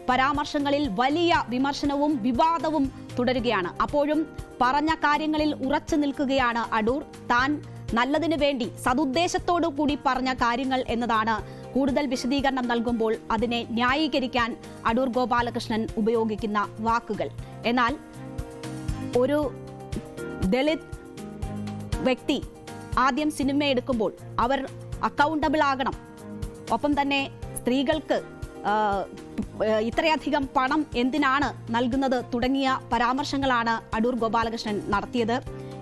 പരാമർശങ്ങളിൽ വലിയ വിമർശനവും വിവാദവും തുടരുകയാണ്. അപ്പോഴും പറഞ്ഞ കാര്യങ്ങളിൽ ഉറച്ചു നിൽക്കുകയാണ് അടൂർ. താൻ നല്ലതിനു വേണ്ടി സതുദ്ദേശത്തോടു കൂടി പറഞ്ഞ കാര്യങ്ങൾ എന്നതാണ് കൂടുതൽ വിശദീകരണം നൽകുമ്പോൾ അതിനെ ന്യായീകരിക്കാൻ അടൂർ ഗോപാലകൃഷ്ണൻ ഉപയോഗിക്കുന്ന വാക്കുകൾ. എന്നാൽ ഒരു ദളിത് വ്യക്തി ആദ്യം സിനിമ എടുക്കുമ്പോൾ അവർ അക്കൗണ്ടബിൾ ആകണം, ഒപ്പം തന്നെ സ്ത്രീകൾക്ക് ഇത്രയധികം പണം എന്തിനാണ് നൽകുന്നത് തുടങ്ങിയ പരാമർശങ്ങളാണ് അടൂർ ഗോപാലകൃഷ്ണൻ നടത്തിയത്.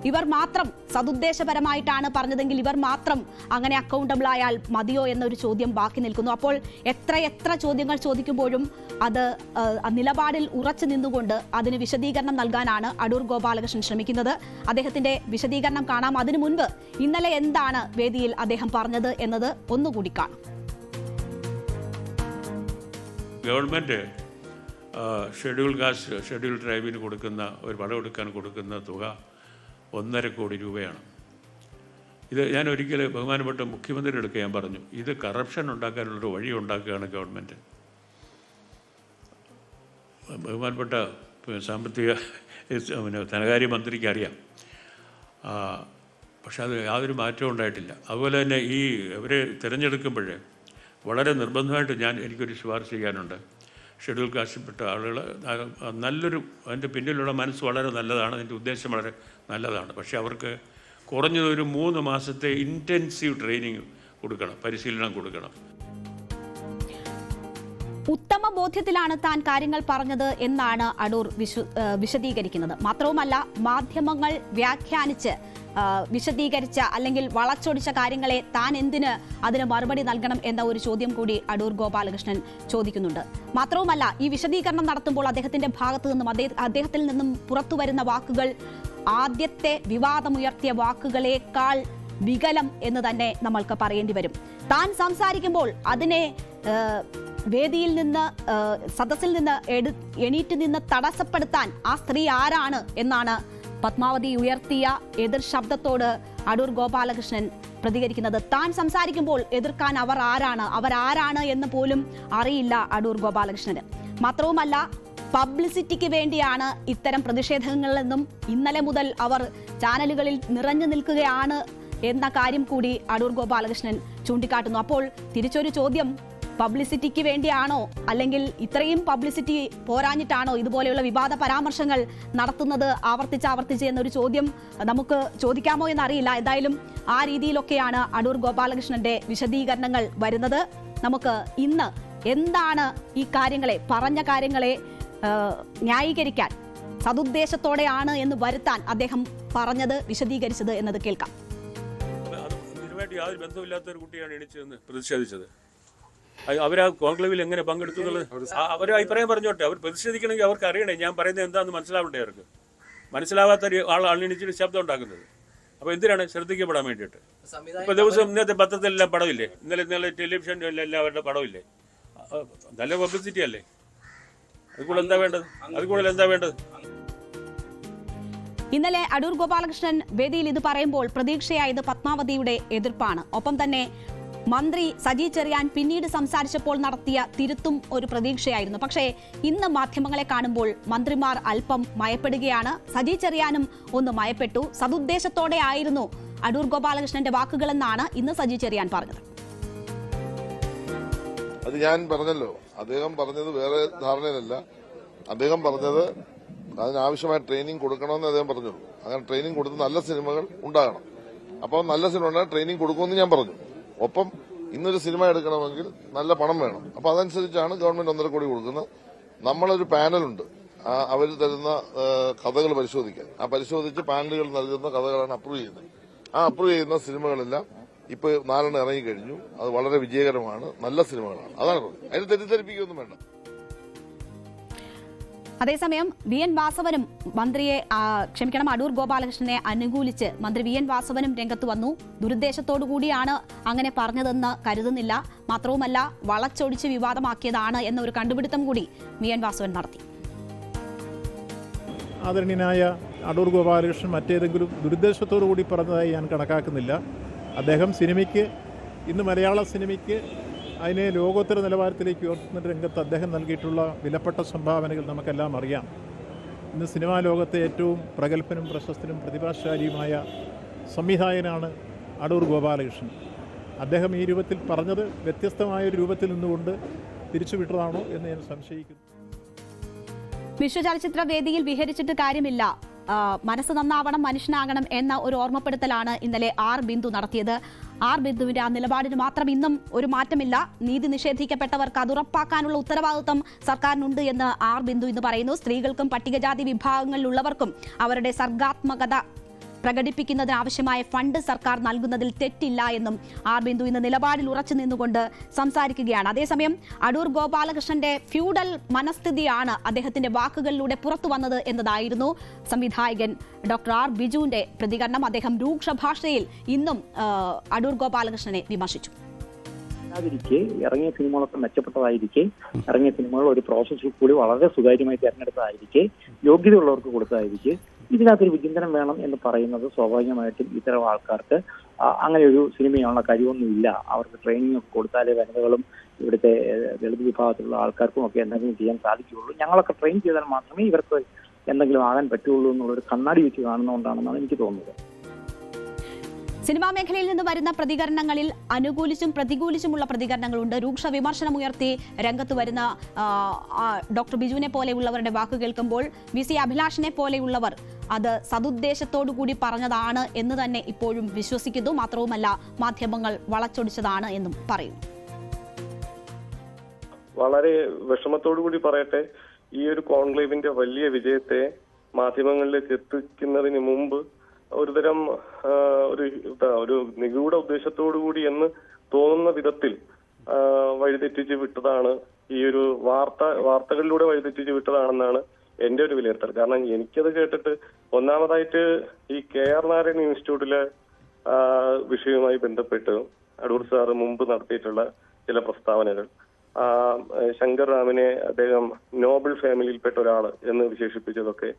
ഇവർ മാത്രം സതുദ്ദേശപരമായിട്ടാണ് പറഞ്ഞതെങ്കിൽ ഇവർ മാത്രം അങ്ങനെ അക്കൗണ്ടബിൾ ആയാൽ മതിയോ എന്നൊരു ചോദ്യം ബാക്കി നിൽക്കുന്നു. അപ്പോൾ എത്ര ചോദ്യങ്ങൾ ചോദിക്കുമ്പോഴും അത് നിലപാടിൽ ഉറച്ചു നിന്നുകൊണ്ട് അതിന് വിശദീകരണം നൽകാനാണ് അടൂർ ഗോപാലകൃഷ്ണൻ ശ്രമിക്കുന്നത്. അദ്ദേഹത്തിന്റെ വിശദീകരണം കാണാം. അതിനു മുൻപ് ഇന്നലെ എന്താണ് വേദിയിൽ അദ്ദേഹം പറഞ്ഞത് എന്നത് ഒന്നുകൂടി കാണാം. ഗവൺമെന്റ് ഷെഡ്യൂൾ കാസ്റ്റ്, ഷെഡ്യൂൾ ട്രൈബിന് കൊടുക്കുന്ന ഒരു വിളവെടുക്കാൻ കൊടുക്കുന്ന തുക 1.5 കോടി രൂപയാണ്. ഇത് ഞാൻ ഒരിക്കൽ ബഹുമാനപ്പെട്ട മുഖ്യമന്ത്രിയുടെ അടുത്ത് ഞാൻ പറഞ്ഞു, ഇത് കറപ്ഷൻ ഉണ്ടാക്കാനുള്ളൊരു വഴി ഉണ്ടാക്കുകയാണ് ഗവൺമെൻറ്. ബഹുമാനപ്പെട്ട സാമ്പത്തിക ധനകാര്യ മന്ത്രിക്ക് അറിയാം. പക്ഷെ അത് യാതൊരു മാറ്റവും ഉണ്ടായിട്ടില്ല. അതുപോലെ തന്നെ ഈ ഇവരെ തിരഞ്ഞെടുക്കുമ്പോൾ വളരെ നിർബന്ധമായിട്ട് എനിക്കൊരു ശുപാർശ ചെയ്യാനുണ്ട്. ഷെഡ്യൂൾ കാസ്റ്റിൽപ്പെട്ട ആളുകൾ നല്ലൊരു, അതിൻ്റെ പിന്നിലുള്ള മനസ്സ് വളരെ നല്ലതാണ്, അതിൻ്റെ ഉദ്ദേശം വളരെ നല്ലതാണ്. പക്ഷേ അവർക്ക് കുറഞ്ഞതൊരു 3 മാസത്തെ ഇൻറ്റൻസീവ് ട്രെയിനിങ് കൊടുക്കണം, പരിശീലനം കൊടുക്കണം. ഉത്തമ ബോധ്യത്തിലാണ് താൻ കാര്യങ്ങൾ പറഞ്ഞത് എന്നാണ് അടൂർ വിശദീകരിക്കുന്നത്. മാത്രവുമല്ല, മാധ്യമങ്ങൾ വ്യാഖ്യാനിച്ച് വിശദീകരിച്ച അല്ലെങ്കിൽ വളച്ചൊടിച്ച കാര്യങ്ങളെ താൻ എന്തിന് അതിന് മറുപടി നൽകണം എന്ന ഒരു ചോദ്യം കൂടി അടൂർ ഗോപാലകൃഷ്ണൻ ചോദിക്കുന്നുണ്ട്. മാത്രവുമല്ല, ഈ വിശദീകരണം നടത്തുമ്പോൾ അദ്ദേഹത്തിന്റെ ഭാഗത്തു നിന്നും അദ്ദേഹത്തിൽ നിന്നും പുറത്തു വരുന്ന വാക്കുകൾ ആദ്യത്തെ വിവാദമുയർത്തിയ വാക്കുകളേക്കാൾ വികലം എന്ന് തന്നെ നമ്മൾക്ക് പറയേണ്ടി വരും. താൻ സംസാരിക്കുമ്പോൾ അതിനെ വേദിയിൽ നിന്ന് സദസ്സിൽ നിന്ന് എണീറ്റ് നിന്ന് തടസ്സപ്പെടുത്താൻ ആ സ്ത്രീ ആരാണ് എന്നാണ് പത്മാവതി ഉയർത്തിയ എതിർ ശബ്ദത്തോട് അടൂർ ഗോപാലകൃഷ്ണൻ പ്രതികരിക്കുന്നത്. താൻ സംസാരിക്കുമ്പോൾ എതിർക്കാൻ അവരാരാണ് എന്ന് പോലും അറിയില്ല അടൂർ ഗോപാലകൃഷ്ണന്. മാത്രവുമല്ല, പബ്ലിസിറ്റിക്ക് വേണ്ടിയാണ് ഇത്തരം പ്രതിഷേധങ്ങളെന്നും ഇന്നലെ മുതൽ അവർ ചാനലുകളിൽ നിറഞ്ഞു നിൽക്കുകയാണ് എന്ന കാര്യം കൂടി അടൂർ ഗോപാലകൃഷ്ണൻ ചൂണ്ടിക്കാട്ടുന്നു. അപ്പോൾ തിരിച്ചൊരു ചോദ്യം, പബ്ലിസിറ്റിക്ക് വേണ്ടിയാണോ അല്ലെങ്കിൽ ഇത്രയും പബ്ലിസിറ്റി പോരാഞ്ഞിട്ടാണോ ഇതുപോലെയുള്ള വിവാദ പരാമർശങ്ങൾ നടത്തുന്നത് ആവർത്തിച്ച് എന്നൊരു ചോദ്യം നമുക്ക് ചോദിക്കാമോ എന്നറിയില്ല. എന്തായാലും ആ രീതിയിലൊക്കെയാണ് അടൂർ ഗോപാലകൃഷ്ണന്റെ വിശദീകരണങ്ങൾ വരുന്നത്. നമുക്ക് ഇന്ന് എന്താണ് ഈ കാര്യങ്ങളെ പറഞ്ഞ കാര്യങ്ങളെ ന്യായീകരിക്കാൻ സതുദ്ദേശത്തോടെയാണ് എന്ന് വരുത്താൻ അദ്ദേഹം പറഞ്ഞത് വിശദീകരിച്ചത് എന്നത് കേൾക്കാം. യാതൊരു ബന്ധമില്ലാത്ത ഒരു കുട്ടിയാണ് എണീച്ചതെന്ന് പ്രതിഷേധിച്ചത്. അവർ ആ കോൺക്ലേവിൽ എങ്ങനെ പങ്കെടുത്തു എന്നുള്ളത് അവർ അഭിപ്രായം പറഞ്ഞോട്ടെ. അവർ പ്രതിഷേധിക്കണമെങ്കിൽ അവർക്ക് അറിയണേ ഞാൻ പറയുന്നത് എന്താണെന്ന് മനസ്സിലാവണ്ടേ. അവർക്ക് മനസ്സിലാവാത്ത ആളാണ് എണീച്ചിട്ട് ശബ്ദം ഉണ്ടാക്കുന്നത്. അപ്പോൾ എന്തിനാണ് ശ്രദ്ധിക്കപ്പെടാൻ വേണ്ടിയിട്ട്? ഇപ്പോൾ ദിവസം ഇന്നത്തെ പത്രത്തിലെല്ലാം പടമില്ലേ, ഇന്നലെ ടെലിവിഷനിലെല്ലാം അവരുടെ പടമില്ലേ? നല്ല പബ്ലിസിറ്റി അല്ലേ? അതുകൂടെ എന്താ വേണ്ടത്? ഇന്നലെ അടൂർ ഗോപാലകൃഷ്ണൻ വേദിയിൽ ഇത് പറയുമ്പോൾ പ്രതീക്ഷയായത് പത്മാവതിയുടെ എതിർപ്പാണ്. ഒപ്പം തന്നെ മന്ത്രി സജി ചെറിയാൻ പിന്നീട് സംസാരിച്ചപ്പോൾ നടത്തിയ തിരുത്തും ഒരു പ്രതീക്ഷയായിരുന്നു. പക്ഷേ ഇന്ന് മാധ്യമങ്ങളെ കാണുമ്പോൾ മന്ത്രിമാർ അല്പം മയപ്പെടുകയാണ്. സജി ചെറിയാനും ഒന്ന് മയപ്പെട്ടു. സതുദ്ദേശത്തോടെ ആയിരുന്നു അടൂർ ഗോപാലകൃഷ്ണന്റെ വാക്കുകളെന്നാണ് ഇന്ന് സജി ചെറിയാൻ പറഞ്ഞത്. അത് ഞാൻ പറഞ്ഞല്ലോ, അദ്ദേഹം പറഞ്ഞത് വേറെ ധാരണയിലല്ല. അദ്ദേഹം പറഞ്ഞത് അതിനാവശ്യമായ ട്രെയിനിങ് കൊടുക്കണമെന്ന് അദ്ദേഹം പറഞ്ഞു. അങ്ങനെ ട്രെയിനിങ് കൊടുത്ത് നല്ല സിനിമകൾ ഉണ്ടാകണം. അപ്പോൾ നല്ല സിനിമ ഉണ്ടാകാൻ ട്രെയിനിങ് കൊടുക്കുമെന്ന് ഞാൻ പറഞ്ഞു. ഒപ്പം ഇന്നൊരു സിനിമ എടുക്കണമെങ്കിൽ നല്ല പണം വേണം. അപ്പോൾ അതനുസരിച്ചാണ് ഗവൺമെന്റ് 1.5 കോടി കൊടുക്കുന്നത്. നമ്മളൊരു പാനലുണ്ട്, അവർ തരുന്ന കഥകൾ പരിശോധിക്കാൻ. ആ പരിശോധിച്ച് പാനലുകൾ നൽകുന്ന കഥകളാണ് അപ്രൂവ് ചെയ്യുന്നത്. ആ അപ്രൂവ് ചെയ്യുന്ന സിനിമകളെല്ലാം ഇപ്പോൾ 4 ഇറങ്ങിക്കഴിഞ്ഞു. അത് വളരെ വിജയകരമാണ്, നല്ല സിനിമകളാണ്. അതാണ് പറഞ്ഞത്. അതിന് തെറ്റിദ്ധരിപ്പിക്കുകയൊന്നും വേണ്ട. അതേസമയം വി.എൻ. വാസവനും അടൂർ ഗോപാലകൃഷ്ണനെ അനുകൂലിച്ച് മന്ത്രി വി.എൻ. വാസവനും രംഗത്ത് വന്നു. ദുരുദ്ദേശത്തോടുകൂടിയാണ് അങ്ങനെ പറഞ്ഞതെന്ന് കരുതുന്നില്ല. മാത്രവുമല്ല, വളച്ചൊടിച്ച് വിവാദമാക്കിയതാണ് എന്ന ഒരു കണ്ടുപിടുത്തം കൂടി വി.എൻ. വാസവൻ നടത്തി. ആദരണീയനായ അടൂർ ഗോപാലകൃഷ്ണൻ മറ്റേതെങ്കിലും ദുരുദ്ദേശത്തോടു കൂടി പറഞ്ഞതായി ഞാൻ കണക്കാക്കുന്നില്ല. അദ്ദേഹം ഇന്ന് മലയാള സിനിമയ്ക്ക് അതിനെ ലോകോത്തര നിലവാരത്തിലേക്ക് ഉയർത്തുന്ന രംഗത്ത് അദ്ദേഹം നൽകിയിട്ടുള്ള വിലപ്പെട്ട സംഭാവനകൾ നമുക്കെല്ലാം അറിയാം. ഇന്ന് സിനിമാ ലോകത്തെ ഏറ്റവും പ്രഗത്ഭനും പ്രശസ്തനും പ്രതിഭാശാലിയുമായ സംവിധായകനാണ് അടൂർ ഗോപാലകൃഷ്ണൻ. അദ്ദേഹം ഈ രൂപത്തിൽ പറഞ്ഞത് വ്യത്യസ്തമായൊരു രൂപത്തിൽ നിന്നുകൊണ്ട് തിരിച്ചുവിട്ടതാണോ എന്ന് ഞാൻ സംശയിക്കുന്നു. വിശ്വചലച്ചിത്ര വേദിയിൽ വിഹരിച്ചിട്ട് കാര്യമില്ല, മനസ്സ് നന്നാവണം, മനുഷ്യനാകണം എന്ന ഒരു ഓർമ്മപ്പെടുത്തലാണ് ഇന്നലെ ആർ ബിന്ദു നടത്തിയത്. ആർ ബിന്ദുവിന്റെ ആ നിലപാടിന് മാത്രം ഇന്നും ഒരു മാറ്റമില്ല. നീതി നിഷേധിക്കപ്പെട്ടവർക്ക് അത് ഉറപ്പാക്കാനുള്ള ഉത്തരവാദിത്വം സർക്കാരിനുണ്ട് എന്ന് ആർ ബിന്ദു ഇന്ന് പറയുന്നു. സ്ത്രീകൾക്കും പട്ടികജാതി വിഭാഗങ്ങളിലുള്ളവർക്കും അവരുടെ സർഗാത്മകത പ്രകടിപ്പിക്കുന്നതിന് ആവശ്യമായ ഫണ്ട് സർക്കാർ നൽകുന്നതിൽ തെറ്റില്ല എന്നും ആർ ബിന്ദു ഇന്ന് നിലപാടിൽ ഉറച്ചു നിന്നുകൊണ്ട് സംസാരിക്കുകയാണ്. അതേസമയം അടൂർ ഗോപാലകൃഷ്ണന്റെ ഫ്യൂഡൽ മനസ്ഥിതിയാണ് അദ്ദേഹത്തിന്റെ വാക്കുകളിലൂടെ പുറത്തു വന്നത് എന്നതായിരുന്നു സംവിധായകൻ ഡോക്ടർ ആർ ബിജുവിന്റെ പ്രതികരണം. അദ്ദേഹം രൂക്ഷ ഭാഷയിൽ ഇന്നും അടൂർ ഗോപാലകൃഷ്ണനെ വിമർശിച്ചു. ഇറങ്ങിയ സിനിമകളൊക്കെ മെച്ചപ്പെട്ടതായിരിക്കെ, ഇറങ്ങിയ സിനിമകൾ ഒരു പ്രോസസ്സിൽ കൂടി വളരെ സുതാര്യമായി തിരഞ്ഞെടുത്തതായിരിക്കെ, യോഗ്യതയുള്ളവർക്ക് കൊടുത്തതായിരിക്കെ, ഇതിനകത്തൊരു വിചിന്തനം വേണം എന്ന് പറയുന്നത് സ്വാഭാവികമായിട്ടും ഇത്തരം ആൾക്കാർക്ക് അങ്ങനെ ഒരു സിനിമയുള്ള കഴിവൊന്നുമില്ല. അവർക്ക് ട്രെയിനിങ് ഒക്കെ കൊടുത്താലേ വനിതകളും ഇവിടുത്തെ ദളിത് വിഭാഗത്തിലുള്ള ആൾക്കാർക്കും ഒക്കെ എന്തെങ്കിലും ചെയ്യാൻ സാധിക്കുകയുള്ളൂ. ഞങ്ങളൊക്കെ ട്രെയിൻ ചെയ്താൽ മാത്രമേ ഇവർക്ക് എന്തെങ്കിലും ആകാൻ പറ്റുള്ളൂ എന്നുള്ളൊരു കണ്ണാടി വെച്ച് കാണുന്നതുകൊണ്ടാണെന്നാണ് എനിക്ക് തോന്നുന്നത്. സിനിമാ മേഖലയിൽ നിന്ന് വരുന്ന പ്രതികരണങ്ങളിൽ അനുകൂലിച്ചും പ്രതികൂലിച്ചുമുള്ള പ്രതികരണങ്ങളുണ്ട്. രൂക്ഷ വിമർശനമുയർത്തി രംഗത്ത് വരുന്ന ഡോക്ടർ ബിജുവിനെ പോലെയുള്ളവരുടെ വാക്ക് കേൾക്കുമ്പോൾ VC അഭിലാഷിനെ പോലെയുള്ളവർ അത് സതുദ്ദേശത്തോടുകൂടി പറഞ്ഞതാണ് എന്ന് തന്നെ ഇപ്പോഴും വിശ്വസിക്കുന്നു. മാത്രവുമല്ല, മാധ്യമങ്ങൾ വളച്ചൊടിച്ചതാണ് എന്നും പറയുന്നു. വളരെ വിഷമത്തോടു കൂടി പറയട്ടെ, ഈ ഒരു കോൺക്ലേവിന്റെ വലിയ വിജയത്തെ മാധ്യമങ്ങളിലേക്ക് എത്തിക്കുന്നതിന് മുമ്പ് ഒരുതരം ഒരു നിഗൂഢ ഉദ്ദേശത്തോടു കൂടി എന്ന് തോന്നുന്ന വിധത്തിൽ വഴിതെറ്റിച്ച് വിട്ടതാണ് ഈ ഒരു വാർത്തകളിലൂടെ വഴിതെറ്റിച്ച് വിട്ടതാണെന്നാണ് എന്റെ ഒരു വിലയിരുത്തൽ. കാരണം എനിക്കത് കേട്ടിട്ട് ഒന്നാമതായിട്ട് ഈ KR നാരായണൻ ഇൻസ്റ്റിറ്റ്യൂട്ടിലെ വിഷയവുമായി ബന്ധപ്പെട്ട് അടൂർ സാറ് മുമ്പ് നടത്തിയിട്ടുള്ള ചില പ്രസ്താവനകൾ, ശങ്കർ റാമിനെ അദ്ദേഹം നോബൽ ഫാമിലിയിൽപ്പെട്ട ഒരാൾ എന്ന് വിശേഷിപ്പിച്ചതൊക്കെ.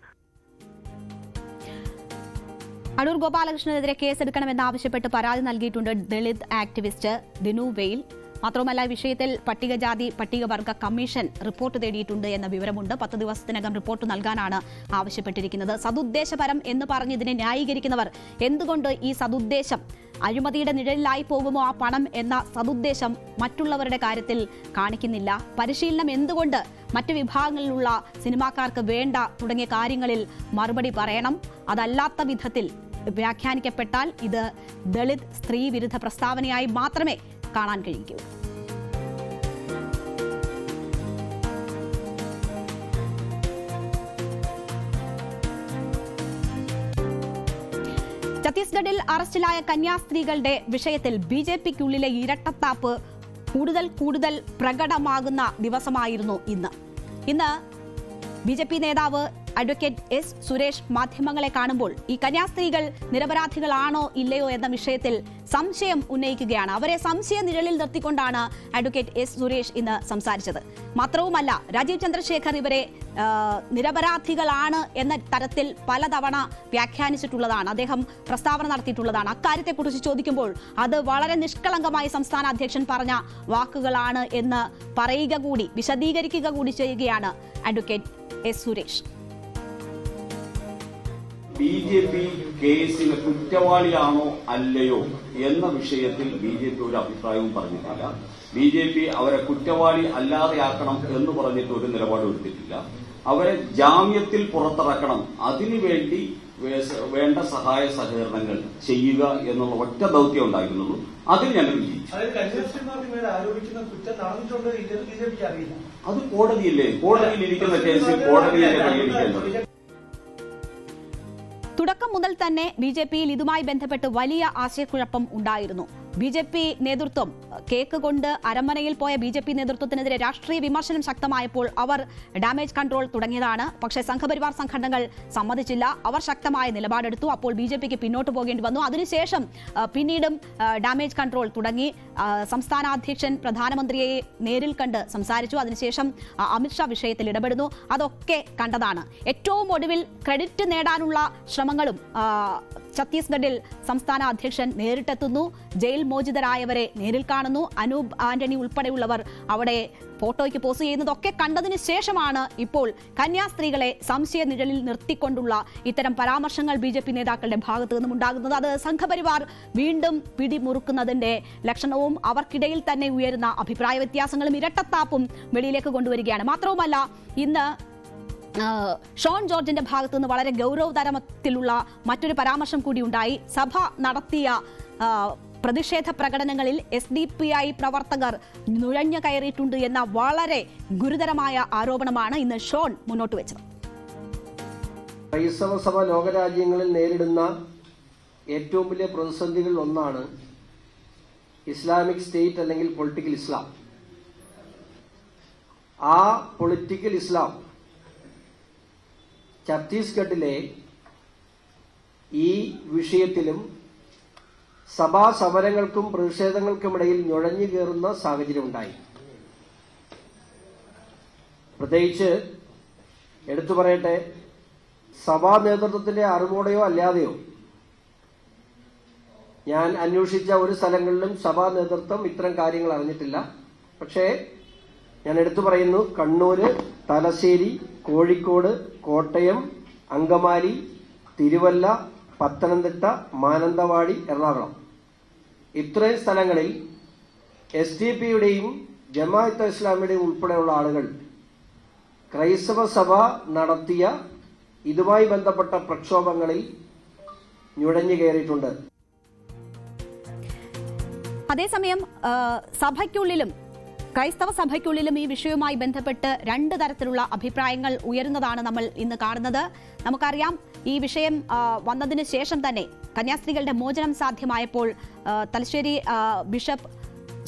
അടൂർ ഗോപാലകൃഷ്ണനെതിരെ കേസെടുക്കണമെന്നാവശ്യപ്പെട്ട് പരാതി നൽകിയിട്ടുണ്ട് ദളിത് ആക്ടിവിസ്റ്റ് ദിനു വെയിൽ. മാത്രവുമല്ല, വിഷയത്തിൽ പട്ടികജാതി പട്ടികവർഗ കമ്മീഷൻ റിപ്പോർട്ട് തേടിയിട്ടുണ്ട് എന്ന വിവരമുണ്ട്. 10 ദിവസത്തിനകം റിപ്പോർട്ട് നൽകാനാണ് ആവശ്യപ്പെട്ടിരിക്കുന്നത്. സതുദ്ദേശപരം എന്ന് പറഞ്ഞ് ഇതിനെ ന്യായീകരിക്കുന്നവർ എന്തുകൊണ്ട് ഈ സതുദ്ദേശം അഴിമതിയുടെ നിഴലിലായി പോകുമോ ആ പണം എന്ന സതുദ്ദേശം മറ്റുള്ളവരുടെ കാര്യത്തിൽ കാണിക്കുന്നില്ല? പരിശീലനം എന്തുകൊണ്ട് മറ്റു വിഭാഗങ്ങളിലുള്ള സിനിമാക്കാർക്ക് വേണ്ട തുടങ്ങിയ കാര്യങ്ങളിൽ മറുപടി പറയണം. അതല്ലാത്ത വിധത്തിൽ വ്യാഖ്യാനിക്കപ്പെട്ടാൽ ഇത് ദളിത് സ്ത്രീ വിരുദ്ധ പ്രസ്താവനയായി മാത്രമേ കാണാൻ കഴിയൂ. ഛത്തീസ്ഗഡിൽ അറസ്റ്റിലായ കന്യാസ്ത്രീകളുടെ വിഷയത്തിൽ BJPക്കുള്ളിലെ ഇരട്ടത്താപ്പ് കൂടുതൽ പ്രകടമാകുന്ന ദിവസമായിരുന്നു ഇന്ന് BJP നേതാവ് അഡ്വക്കേറ്റ് S. സുരേഷ് മാധ്യമങ്ങളെ കാണുമ്പോൾ ഈ കന്യാസ്ത്രീകൾ നിരപരാധികളാണോ ഇല്ലയോ എന്ന വിഷയത്തിൽ സംശയം ഉന്നയിക്കുകയാണ്. അവരെ സംശയ നിഴലിൽ നിർത്തിക്കൊണ്ടാണ് അഡ്വക്കേറ്റ് S. സുരേഷ് ഇന്ന് സംസാരിച്ചത്. മാത്രവുമല്ല, രാജീവ് ചന്ദ്രശേഖർ ഇവരെ നിരപരാധികളാണ് എന്ന തരത്തിൽ പലതവണ വ്യാഖ്യാനിച്ചിട്ടുള്ളതാണ്, അദ്ദേഹം പ്രസ്താവന നടത്തിയിട്ടുള്ളതാണ്. അക്കാര്യത്തെക്കുറിച്ച് ചോദിക്കുമ്പോൾ അത് വളരെ നിഷ്കളങ്കമായി സംസ്ഥാന അധ്യക്ഷൻ പറഞ്ഞ വാക്കുകളാണ് എന്ന് വിശദീകരിക്കുക കൂടി ചെയ്യുകയാണ് അഡ്വക്കേറ്റ് S. സുരേഷ്. BJP കേസിന് കുറ്റവാളിയാണോ അല്ലയോ എന്ന വിഷയത്തിൽ BJP ഒരു അഭിപ്രായവും പറഞ്ഞിട്ടില്ല. BJP അവരെ കുറ്റവാളി അല്ലാതെയാക്കണം എന്ന് പറഞ്ഞിട്ട് ഒരു നിലപാട് എടുത്തിട്ടില്ല. അവരെ ജാമ്യത്തിൽ പുറത്തിറക്കണം, അതിനുവേണ്ടി വേണ്ട സഹായ സഹകരണങ്ങൾ ചെയ്യുക എന്നുള്ള ഒറ്റ ദൌത്യം ഉണ്ടായിരുന്നുള്ളൂ. അതിൽ ഞങ്ങൾ വിജയിച്ചു. അത് കോടതിയില്ലേ, കോടതിയിൽ ഇരിക്കുന്ന കേസ് കോടതിയിലെ പരിഗണിക്കേണ്ടത്. തുടക്കം മുതൽ തന്നെ BJPയിൽ ഇതുമായി ബന്ധപ്പെട്ട് വലിയ ആശയക്കുഴപ്പം ഉണ്ടായിരുന്നു. BJP നേതൃത്വം കേക്ക് കൊണ്ട് അരമനയിൽ പോയ BJP നേതൃത്വത്തിനെതിരെ രാഷ്ട്രീയ വിമർശനം ശക്തമായപ്പോൾ അവർ ഡാമേജ് കൺട്രോൾ തുടങ്ങിയതാണ്. പക്ഷേ സംഘപരിവാർ സംഘടനകൾ സമ്മതിച്ചില്ല. അവർ ശക്തമായ നിലപാടെടുത്തു. അപ്പോൾ BJPക്ക് പിന്നോട്ട് പോകേണ്ടി വന്നു. അതിനുശേഷം പിന്നീടും ഡാമേജ് കൺട്രോൾ തുടങ്ങി. സംസ്ഥാന അധ്യക്ഷൻ പ്രധാനമന്ത്രിയെ നേരിൽ കണ്ട് സംസാരിച്ചു. അതിനുശേഷം അമിത്ഷാ വിഷയത്തിൽ ഇടപെടുന്നു. അതൊക്കെ കണ്ടതാണ്. ഏറ്റവും ഒടുവിൽ ക്രെഡിറ്റ് നേടാനുള്ള ശ്രമങ്ങളും ഛത്തീസ്ഗഡിൽ സംസ്ഥാന അധ്യക്ഷൻ നേരിട്ടെത്തുന്നു. ജയിൽ മോചിതരായവരെ നേരിൽ കാണുന്നു. അനൂപ് ആന്റണി ഉൾപ്പെടെയുള്ളവർ അവിടെ ഫോട്ടോയ്ക്ക് പോസ്റ്റ് ചെയ്യുന്നതൊക്കെ കണ്ടതിന് ശേഷമാണ് ഇപ്പോൾ കന്യാസ്ത്രീകളെ സംശയ നിഴലിൽ നിർത്തിക്കൊണ്ടുള്ള ഇത്തരം പരാമർശങ്ങൾ BJP നേതാക്കളുടെ ഭാഗത്തു നിന്നും ഉണ്ടാകുന്നത്. അത് സംഘപരിവാർ വീണ്ടും പിടിമുറുക്കുന്നതിന്റെ ലക്ഷണവും അവർക്കിടയിൽ തന്നെ ഉയരുന്ന അഭിപ്രായ വ്യത്യാസങ്ങളും ഇരട്ടത്താപ്പും വെളിയിലേക്ക് കൊണ്ടുവരികയാണ്. മാത്രവുമല്ല, ഇന്ന് ഷോൺ ജോർജിന്റെ ഭാഗത്തു നിന്ന് വളരെ ഗൗരവതരത്തിലുള്ള മറ്റൊരു പരാമർശം കൂടി ഉണ്ടായി. സഭ നടത്തിയ പ്രതിഷേധ പ്രകടനങ്ങളിൽ SDPI പ്രവർത്തകർ നുഴഞ്ഞു കയറിയിട്ടുണ്ട് എന്ന വളരെ ഗുരുതരമായ ആരോപണമാണ് ഇന്ന് ഷോൺ മുന്നോട്ട് വെച്ചത്. ക്രൈസ്തവ സഭ ലോകരാജ്യങ്ങളിൽ നേരിടുന്ന ഏറ്റവും വലിയ പ്രതിസന്ധികളിൽ ഒന്നാണ് ഇസ്ലാമിക് സ്റ്റേറ്റ് അല്ലെങ്കിൽ പൊളിറ്റിക്കൽ ഇസ്ലാം. ആ പൊളിറ്റിക്കൽ ഇസ്ലാം ഛത്തീസ്ഗഡിലെ ഈ വിഷയത്തിലും സഭാ സമരങ്ങൾക്കും പ്രതിഷേധങ്ങൾക്കുമിടയിൽ നുഴഞ്ഞു കയറുന്ന സാഹചര്യം ഉണ്ടായി. പ്രത്യേകിച്ച് എടുത്തു പറയട്ടെ, സഭാ നേതൃത്വത്തിന്റെ അറിവോടെയോ അല്ലാതെയോ ഞാൻ അന്വേഷിച്ച ഒരു സ്ഥലങ്ങളിലും സഭാ നേതൃത്വം ഇത്തരം കാര്യങ്ങൾ അറിഞ്ഞിട്ടില്ല. പക്ഷേ ഞാൻ എടുത്തു പറയുന്നു, കണ്ണൂര്, തലശ്ശേരി, കോഴിക്കോട്, കോട്ടയം, അങ്കമാലി, തിരുവല്ല, പത്തനംതിട്ട, മാനന്തവാടി, എറണാകുളം ഇത്രയും സ്ഥലങ്ങളിൽ SDPയുടെയും ജമാഅത്തെ ഇസ്ലാമിയുടെയും ഉൾപ്പെടെയുള്ള ആളുകൾ ക്രൈസ്തവ സഭ നടത്തിയ ഇതുമായി ബന്ധപ്പെട്ട പ്രക്ഷോഭങ്ങളിൽ നുഴഞ്ഞു കയറിയിട്ടുണ്ട്. അതേസമയം സഭയ്ക്കുള്ളിലും ക്രൈസ്തവ സഭയ്ക്കുള്ളിലും ഈ വിഷയവുമായി ബന്ധപ്പെട്ട് രണ്ട് തരത്തിലുള്ള അഭിപ്രായങ്ങൾ ഉയരുന്നതാണ് നമ്മൾ ഇന്ന് കാണുന്നത്. നമുക്കറിയാം, ഈ വിഷയം വന്നതിന് ശേഷം തന്നെ കന്യാസ്ത്രീകളുടെ മോചനം സാധ്യമായപ്പോൾ തലശ്ശേരി ബിഷപ്പ്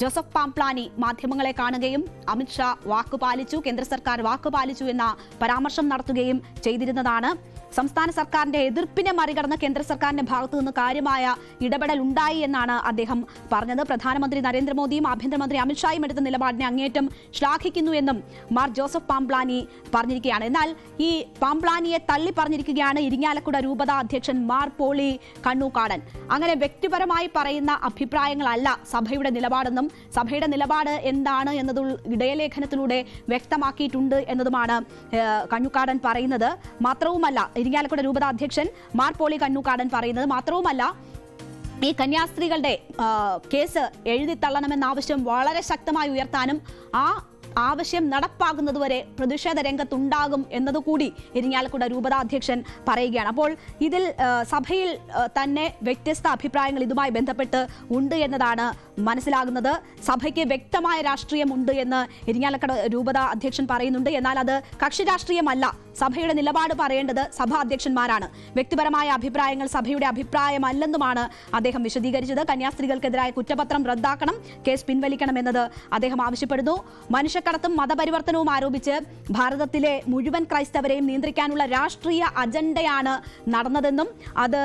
ജോസഫ് പാംപ്ലാനി മാധ്യമങ്ങളെ കാണുകയും അമിത്ഷാ വാക്കുപാലിച്ചു, കേന്ദ്ര സർക്കാർ വാക്കുപാലിച്ചു എന്ന പരാമർശം നടത്തുകയും ചെയ്തിരുന്നതാണ്. സംസ്ഥാന സർക്കാരിന്റെ എതിർപ്പിനെ മറികടന്ന് കേന്ദ്ര സർക്കാരിന്റെ ഭാഗത്തു നിന്ന് കാര്യമായ ഇടപെടൽ ഉണ്ടായി എന്നാണ് അദ്ദേഹം പറഞ്ഞത്. പ്രധാനമന്ത്രി നരേന്ദ്രമോദിയും ആഭ്യന്തരമന്ത്രി അമിത്ഷായും എടുത്ത നിലപാടിനെ അങ്ങേയറ്റം ശ്ലാഘിക്കുന്നു എന്നും മാർ ജോസഫ് പാംപ്ലാനി പറഞ്ഞിരിക്കുകയാണ്. എന്നാൽ ഈ പാംപ്ലാനിയെ തള്ളി പറഞ്ഞിരിക്കുകയാണ് ഇരിങ്ങാലക്കുട രൂപത അധ്യക്ഷൻ മാർ പോളി കണ്ണൂക്കാടൻ. അങ്ങനെ വ്യക്തിപരമായി പറയുന്ന അഭിപ്രായങ്ങളല്ല സഭയുടെ നിലപാടെന്നും സഭയുടെ നിലപാട് എന്താണ് എന്നത് ഇടയലേഖനത്തിലൂടെ വ്യക്തമാക്കിയിട്ടുണ്ട് എന്നതുമാണ് കണ്ണൂക്കാടൻ പറയുന്നത്. മാത്രവുമല്ല, ഇരിങ്ങാലക്കുട രൂപത അധ്യക്ഷൻ മാർ പോളി കണ്ണൂക്കാടൻ പറയുന്നത് മാത്രവുമല്ല, ഈ കന്യാസ്ത്രീകളുടെ കേസ് എഴുതിത്തള്ളണമെന്ന ആവശ്യം വളരെ ശക്തമായി ഉയർത്താനും ആ ആവശ്യം നടപ്പാകുന്നതുവരെ പ്രതിഷേധ രംഗത്തുണ്ടാകും എന്നതുകൂടി ഇരിങ്ങാലക്കുട രൂപത അധ്യക്ഷൻ പറയുകയാണ്. അപ്പോൾ ഇതിൽ സഭയിൽ തന്നെ വ്യത്യസ്ത അഭിപ്രായങ്ങൾ ഇതുമായി ബന്ധപ്പെട്ട് ഉണ്ട് എന്നതാണ് മനസ്സിലാകുന്നത്. സഭയ്ക്ക് വ്യക്തമായ രാഷ്ട്രീയമുണ്ട് എന്ന് ഇരിങ്ങാലക്കുട രൂപത അധ്യക്ഷൻ പറയുന്നുണ്ട്. എന്നാൽ അത് കക്ഷി രാഷ്ട്രീയമല്ല. സഭയുടെ നിലപാട് പറയേണ്ടത് സഭാ അധ്യക്ഷന്മാരാണ്. വ്യക്തിപരമായ അഭിപ്രായങ്ങൾ സഭയുടെ അഭിപ്രായമല്ലെന്നുമാണ് അദ്ദേഹം വിശദീകരിച്ചത്. കന്യാസ്ത്രീകൾക്കെതിരായ കുറ്റപത്രം റദ്ദാക്കണം, കേസ് പിൻവലിക്കണം എന്നത് അദ്ദേഹം ആവശ്യപ്പെടുന്നു. മനുഷ്യക്കടത്തും മതപരിവർത്തനവും ആരോപിച്ച് ഭാരതത്തിലെ മുഴുവൻ ക്രൈസ്തവരെയും നിയന്ത്രിക്കാനുള്ള രാഷ്ട്രീയ അജണ്ടയാണ് നടന്നതെന്നും അത്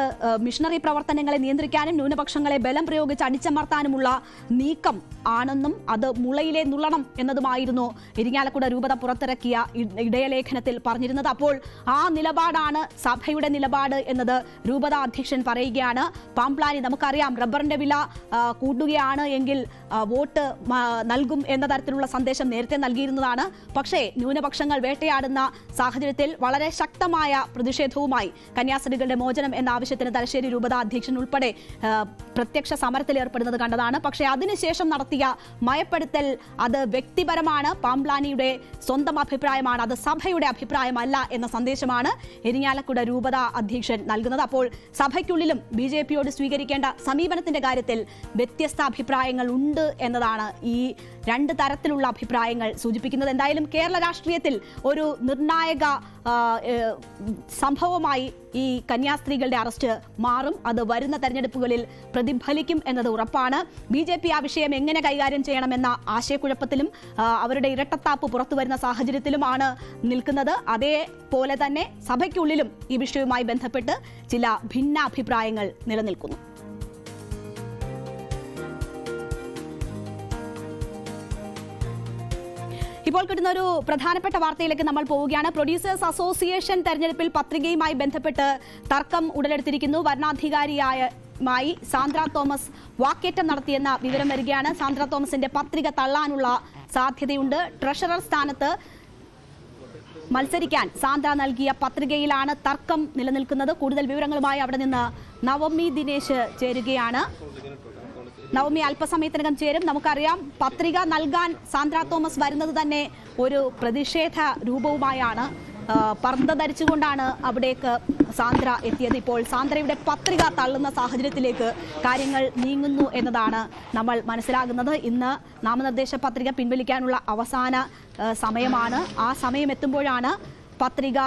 മിഷണറി പ്രവർത്തനങ്ങളെ നിയന്ത്രിക്കാനും ന്യൂനപക്ഷങ്ങളെ ബലം പ്രയോഗിച്ച് അടിച്ചമർത്താനുമുള്ള നീക്കം ആണെന്നും അത് മുളയിലെ നുള്ളണം എന്നതുമായിരുന്നു ഇരിങ്ങാലക്കുട രൂപത പുറത്തിറക്കിയ ഇടയലേഖനത്തിൽ പറഞ്ഞിരുന്നത്. അപ്പോൾ ആ നിലപാടാണ് സഭയുടെ നിലപാട് എന്നത് രൂപത അധ്യക്ഷൻ പറയുകയാണ്. പാംപ്ലാനി, നമുക്കറിയാം, റബ്ബറിന്റെ വില കൂടുകയാണ് എങ്കിൽ വോട്ട് നൽകും എന്ന തരത്തിലുള്ള സന്ദേശം നേരത്തെ നൽകിയിരുന്നതാണ്. പക്ഷേ ന്യൂനപക്ഷങ്ങൾ വേട്ടയാടുന്ന സാഹചര്യത്തിൽ വളരെ ശക്തമായ പ്രതിഷേധവുമായി കന്യാസ്ത്രീകളുടെ മോചനം എന്ന ആവശ്യത്തിന് തലശ്ശേരി രൂപത അധ്യക്ഷൻ ഉൾപ്പെടെ പ്രത്യക്ഷ സമരത്തിൽ ഏർപ്പെടുന്നത് കണ്ടതാണ്. പക്ഷേ അതിനുശേഷം നടത്തിയ മയപ്പെടുത്തൽ അത് വ്യക്തിപരമാണ്, പാംപ്ലാനിയുടെ സ്വന്തം അഭിപ്രായമാണ്, അത് സഭയുടെ അഭിപ്രായമല്ല എന്ന സന്ദേശമാണ് ഇരിങ്ങാലക്കുട രൂപത അധ്യക്ഷൻ നൽകുന്നത്. അപ്പോൾ സഭയ്ക്കുള്ളിലും BJPയോട് സ്വീകരിക്കേണ്ട സമീപനത്തിന്റെ കാര്യത്തിൽ വ്യത്യസ്ത അഭിപ്രായങ്ങൾ ഉണ്ട് എന്നതാണ് ഈ രണ്ട് തരത്തിലുള്ള അഭിപ്രായങ്ങൾ സൂചിപ്പിക്കുന്നത്. എന്തായാലും കേരള രാഷ്ട്രീയത്തിൽ ഒരു നിർണായക സംഭവമായി ഈ കന്യാസ്ത്രീകളുടെ അറസ്റ്റ് മാറും. അത് വരുന്ന തെരഞ്ഞെടുപ്പുകളിൽ പ്രതിഫലിക്കും എന്നത് ഉറപ്പാണ്. BJP ആ വിഷയം എങ്ങനെ കൈകാര്യം ചെയ്യണമെന്ന ആശയക്കുഴപ്പത്തിലും അവരുടെ ഇരട്ടത്താപ്പ് പുറത്തു വരുന്ന സാഹചര്യത്തിലുമാണ് നിൽക്കുന്നത്. അതേപോലെ തന്നെ സഭയ്ക്കുള്ളിലും ഈ വിഷയവുമായി ബന്ധപ്പെട്ട് ചില ഭിന്നാഭിപ്രായങ്ങൾ നിലനിൽക്കുന്നു. ഇപ്പോൾ കിട്ടുന്ന ഒരു പ്രധാനപ്പെട്ട വാർത്തയിലേക്ക് നമ്മൾ പോവുകയാണ്. പ്രൊഡ്യൂസേഴ്സ് അസോസിയേഷൻ തെരഞ്ഞെടുപ്പിൽ പത്രികയുമായി ബന്ധപ്പെട്ട് തർക്കം ഉടലെടുത്തിരിക്കുന്നു. വരണാധികാരിയായി സാന്ദ്ര തോമസ് വാക്കേറ്റം നടത്തിയെന്ന വിവരം വരികയാണ്. സാന്ദ്ര തോമസിന്റെ പത്രിക തള്ളാനുള്ള സാധ്യതയുണ്ട്. ട്രഷറർ സ്ഥാനത്ത് മത്സരിക്കാൻ സാന്ദ്ര നൽകിയ പത്രികയിലാണ് തർക്കം നിലനിൽക്കുന്നത്. കൂടുതൽ വിവരങ്ങളുമായി അവിടെ നിന്ന് നവമി ദിനേശ് ചേരുകയാണ്. നവമി, അല്പസമയത്തിനകം ചേരും. നമുക്കറിയാം, പത്രിക നൽകാൻ സാന്ദ്ര തോമസ് വരുന്നത് തന്നെ ഒരു പ്രതിഷേധ രൂപവുമായാണ്. പർദ്ദ ധരിച്ചുകൊണ്ടാണ് അവിടേക്ക് സാന്ദ്ര എത്തിയത്. ഇപ്പോൾ സാന്ദ്രയുടെ പത്രിക തള്ളുന്ന സാഹചര്യത്തിലേക്ക് കാര്യങ്ങൾ നീങ്ങുന്നു എന്നതാണ് നമ്മൾ മനസ്സിലാകുന്നത്. ഇന്ന് നാമനിർദ്ദേശ പത്രിക പിൻവലിക്കാനുള്ള അവസാന സമയമാണ്. ആ സമയം എത്തുമ്പോഴാണ് പത്രിക